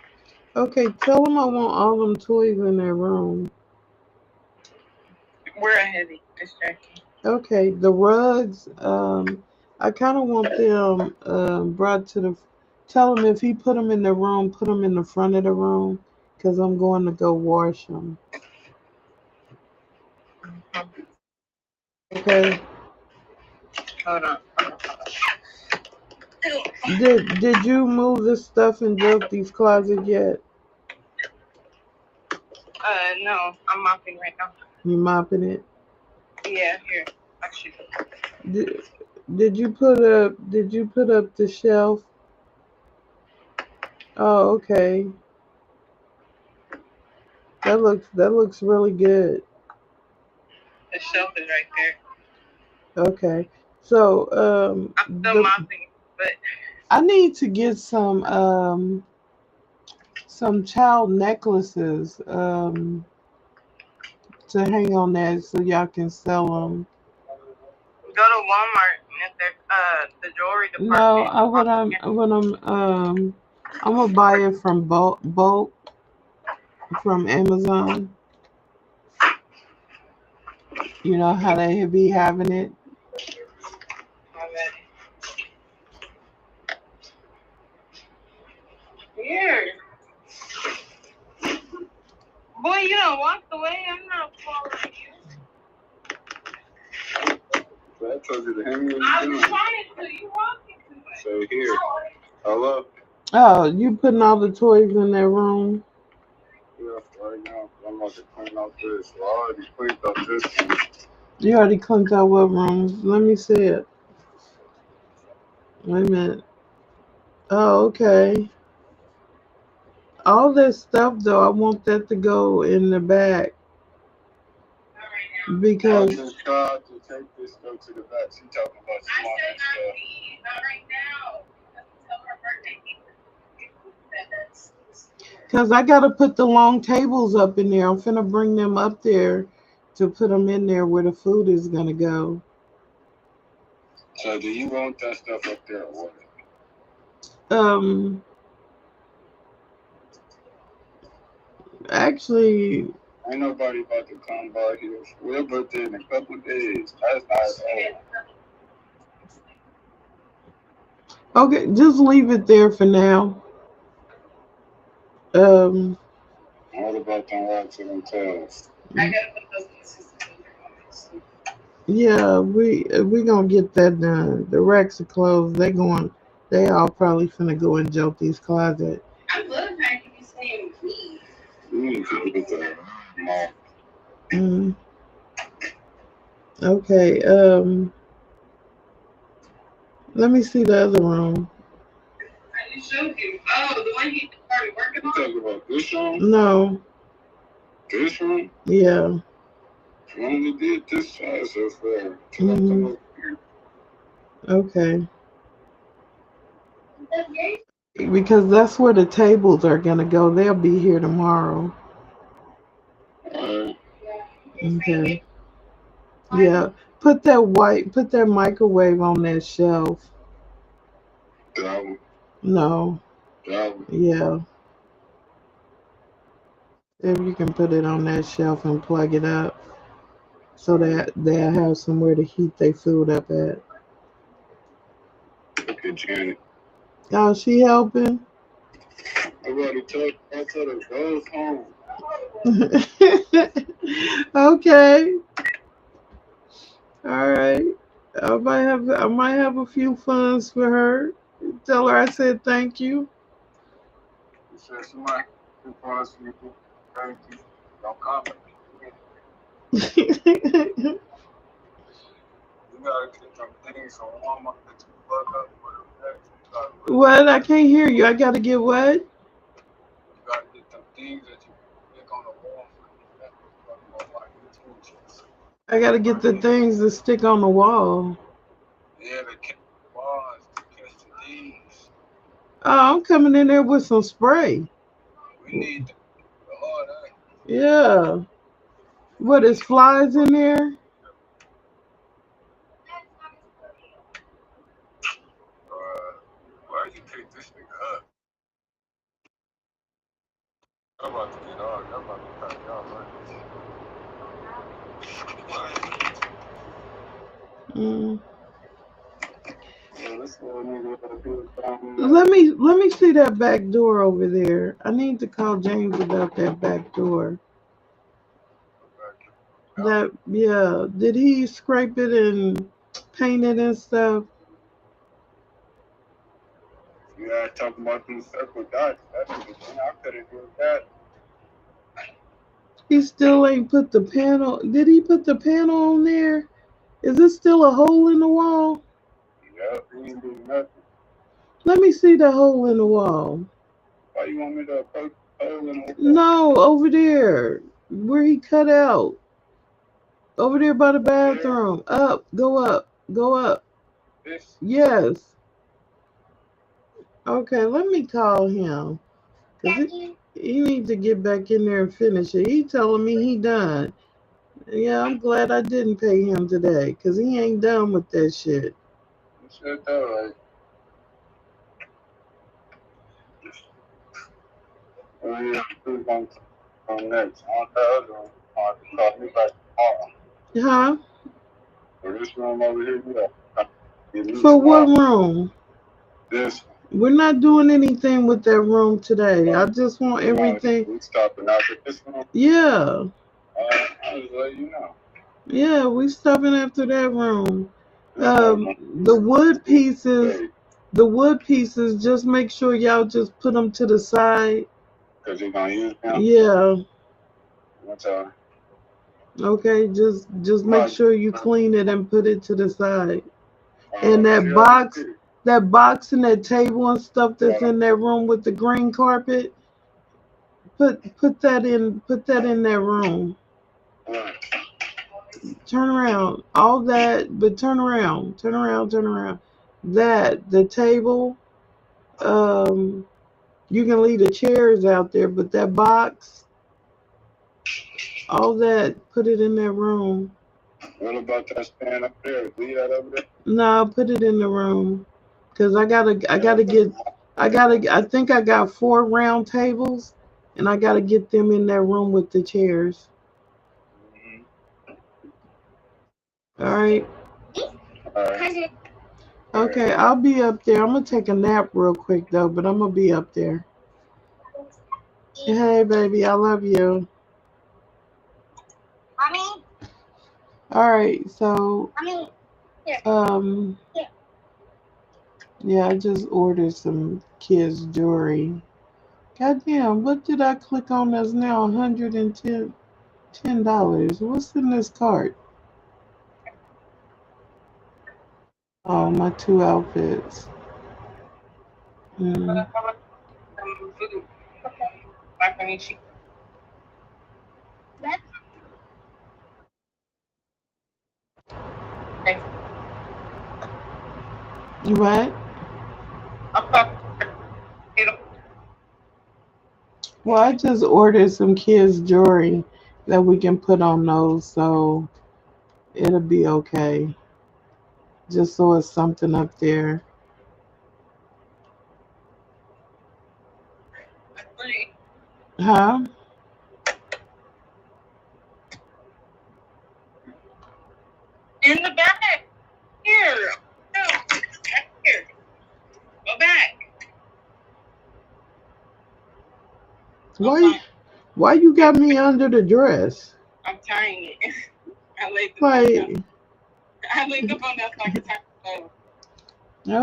Okay, tell him I want all them toys in their room. We're a heavy distraction. Okay, the rugs, I kind of want them brought to the. Tell him if he put them in the room, put them in the front of the room, because I'm going to go wash them. Okay. Hold on. Did you move this stuff in Jokey's closet yet? No, I'm mopping right now. You mopping it? Yeah, here. Actually, Did you put up the shelf? Oh, okay. That looks really good. the shelf is right there. Okay. So I'm still mopping, but I need to get some child necklaces to hang on that so y'all can sell them. go to Walmart and the jewelry department. No, I'm gonna buy it from bulk from Amazon. You know how they be having it. Here. Boy, you don't walk away. I'm not following you. I told you to hang me. I was trying to. You walking too much. So here. Hello? Oh, you putting all the toys in their room? Yeah, right now. I'm about to clean out this. Well, I already cleaned out this one. You already cleaned out what rooms? Let me see it. Wait a minute. Oh, okay. All this stuff though, I want that to go in the back because I just tried to take this stuff to the back. She talking about some more stuff. Not right now. Tell her birthday. Cause I gotta put the long tables up in there. I'm finna bring them up there to put them in there where the food is gonna go. So do you want that stuff up there or what? Actually, ain't nobody about to come by here. We're birthday in a couple days. That's not okay, just leave it there for now. What about them rocks and them tails? I gotta put those pieces in. Yeah, we gonna get that done. The racks of clothes, they all probably finna go in Jyoti's closet. I love how you be saying me. You need to look at that. Okay, let me see the other room. I just showed you. Oh, the one you started working You on? talking about this room? No. This room? Yeah. You only did this side so far. Okay. Because that's where the tables are gonna go. They'll be here tomorrow. Okay. Yeah. Put that microwave on that shelf. That one. No. That one. Yeah. If you can put it on that shelf and plug it up so that they'll have somewhere to heat their food up at. Okay, Janet. Oh, she helping? I already told her go home. Okay. All right. I might have a few funds for her. Tell her I said thank you. He said somebody who wants you to thank you. Don't comment. You gotta get some things from Walmart that you plug up with them. What? I can't hear you. I gotta get what? You gotta get some things that you stick on the wall for the I gotta get the things to stick on the wall. Yeah, the catch walls, to catch the things. Oh, I'm coming in there with some spray. We need all that. Yeah. What is flies in there? Why you pick this nigga up? I'm about to get on. I'm about to cut y'all Mm. Yeah, this little nigga gotta do Let me see that back door over there. I need to call James about that back door. That yeah. Did he scrape it and paint it and stuff? Yeah, talking about these circle dots. That's the thing. I could have did that. He still ain't put the panel. Did he put the panel on there? Is it still a hole in the wall? Yeah, he didn't do nothing. Let me see the hole in the wall. Why you want me to approach the hole in the wall? No, over there where he cut out. Over there by the bathroom. Up, go up, go up. This? Yes. Okay, let me call him. Cause he needs to get back in there and finish it. He telling me he done. Yeah, I'm glad I didn't pay him today. Cause he ain't done with that shit. You said that right. Oh yeah, who's going to come next? On the other one. Call me back tomorrow. Huh? For this room over here, yeah. For what room? This. We're not doing anything with that room today. I just want everything. We stopping out at this room? Yeah. I'll just let you know. Yeah, we stopping after that room. The wood pieces, just make sure y'all just put them to the side. Cause you're gonna use them? Yeah. What's up? Okay, just make sure you clean it and put it to the side. And that box and that table and stuff that's in that room with the green carpet, put that in that room. Turn around. All that, but turn around. That the table, you can leave the chairs out there, but that box, all that, put it in that room. What about that stand up there? Leave that over there? No, put it in the room. Cause I think I got 4 round tables, and I gotta get them in that room with the chairs. All right. Okay, I'll be up there. I'm gonna take a nap real quick though, but I'm gonna be up there. Hey, baby, I love you. Mommy? All right, so Mommy? yeah, I just ordered some kids' jewelry. Goddamn, what did I click on that's now $110? What's in this cart? Oh, my 2 outfits. Mm. You what? Well, I just ordered some kids' jewelry that we can put on those, so it'll be okay. Just so it's something up there. Huh? In the back. Here. No. Back here. Go back. Why? Why you got me under the dress? I'm tying it. I laid the phone Like, down. I laid the phone down so I can tie it over.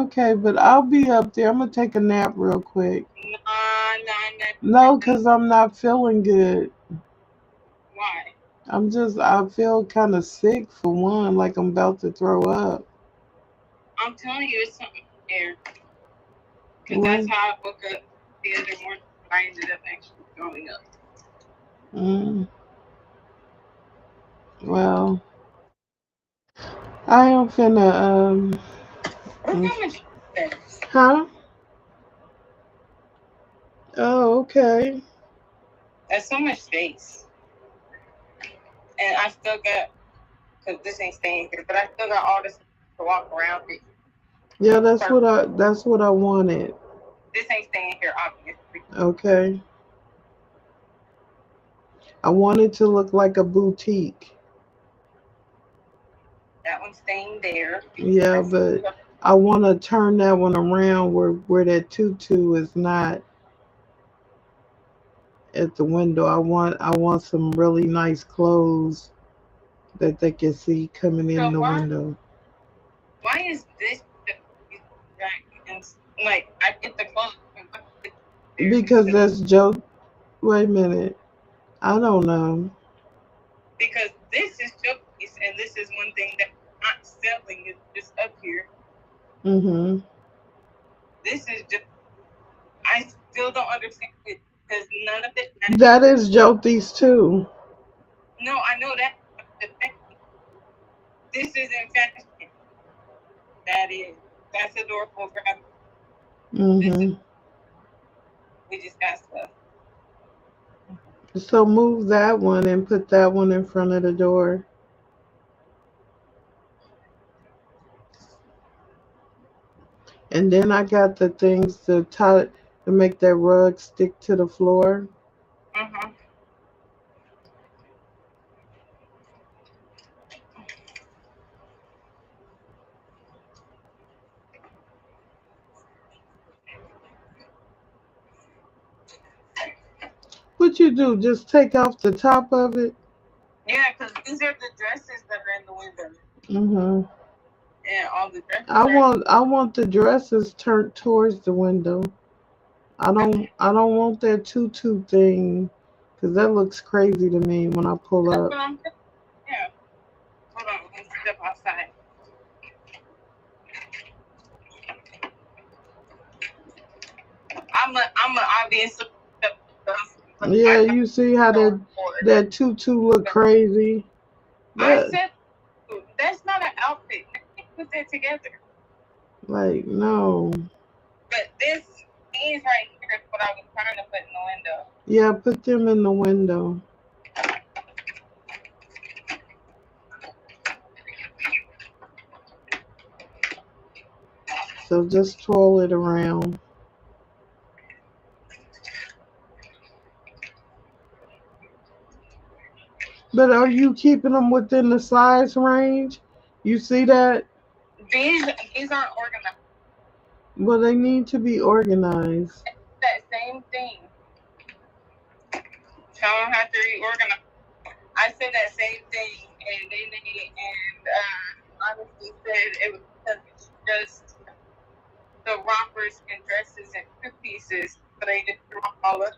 okay, but I'll be up there. I'm gonna take a nap real quick. No. No, cause I'm not feeling good. Why? I feel kind of sick for one, like I'm about to throw up. I'm telling you, it's something there. Because What? that's how I woke up the other morning. I ended up actually throwing up. Mm, well, I am finna, Look how much there. huh? Oh, okay. That's so much space. And I still got, because this ain't staying here, but I still got all this to walk around it. Yeah, that's what I wanted. This ain't staying here, obviously. Okay. I want it to look like a boutique. That one's staying there. Yeah, but I want to turn that one around where that tutu is not at the window. I want some really nice clothes that they can see coming in the window. Why is this like I get the clothes? Because that's Joe. Wait a minute. I don't know. Because this is showcase, and this is one thing that I'm not selling is just up here. Mhm. This is just I still don't understand it because none of it. That is Jyoti's too. No, I know that. This is in fashion. That is. That's adorable. Grab. Mhm. We just got stuff. So move that one and put that one in front of the door. And then I got the things to make that rug stick to the floor. Uh-huh. What you do? Just take off the top of it? Yeah, because these are the dresses that are in the window. Mhm. And all the dresses. I want the dresses turned towards the window. I don't want that tutu thing because that looks crazy to me when I pull That's up. what I'm saying. Yeah. Hold on. Let's step outside. I'm a obviously step outside. Yeah, you see how that tutu look crazy. I That said that's not an outfit. Let me put that together. like no. But this these right here is what I was trying to put in the window. Yeah, put them in the window. So just twirl it around. But are you keeping them within the size range? You see that? These aren't organized. Well, they need to be organized. That same thing. So I don't have to reorganize. I said that same thing, and honestly said it was because it's just the rompers and dresses and two pieces, but I just threw them all up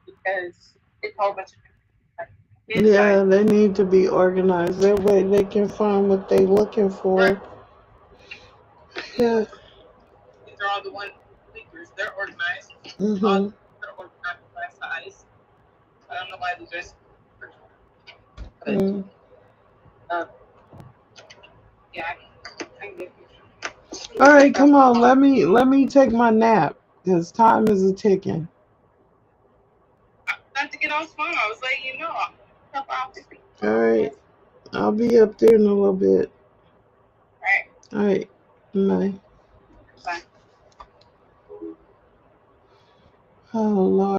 because it's a whole bunch of Yeah, they need to be organized. That way they can find what they're looking for. Right. Yeah. These are all the ones sleepers. They're organized. Mhm. They're organized by size. I don't know why the dress. But Mm. yeah, I can get you. All right, come on. Let me take my nap because time is a ticking. Not to get on phone. I was letting you know. All right, I'll be up there in a little bit. All All right, bye. right. Bye. Oh Lord.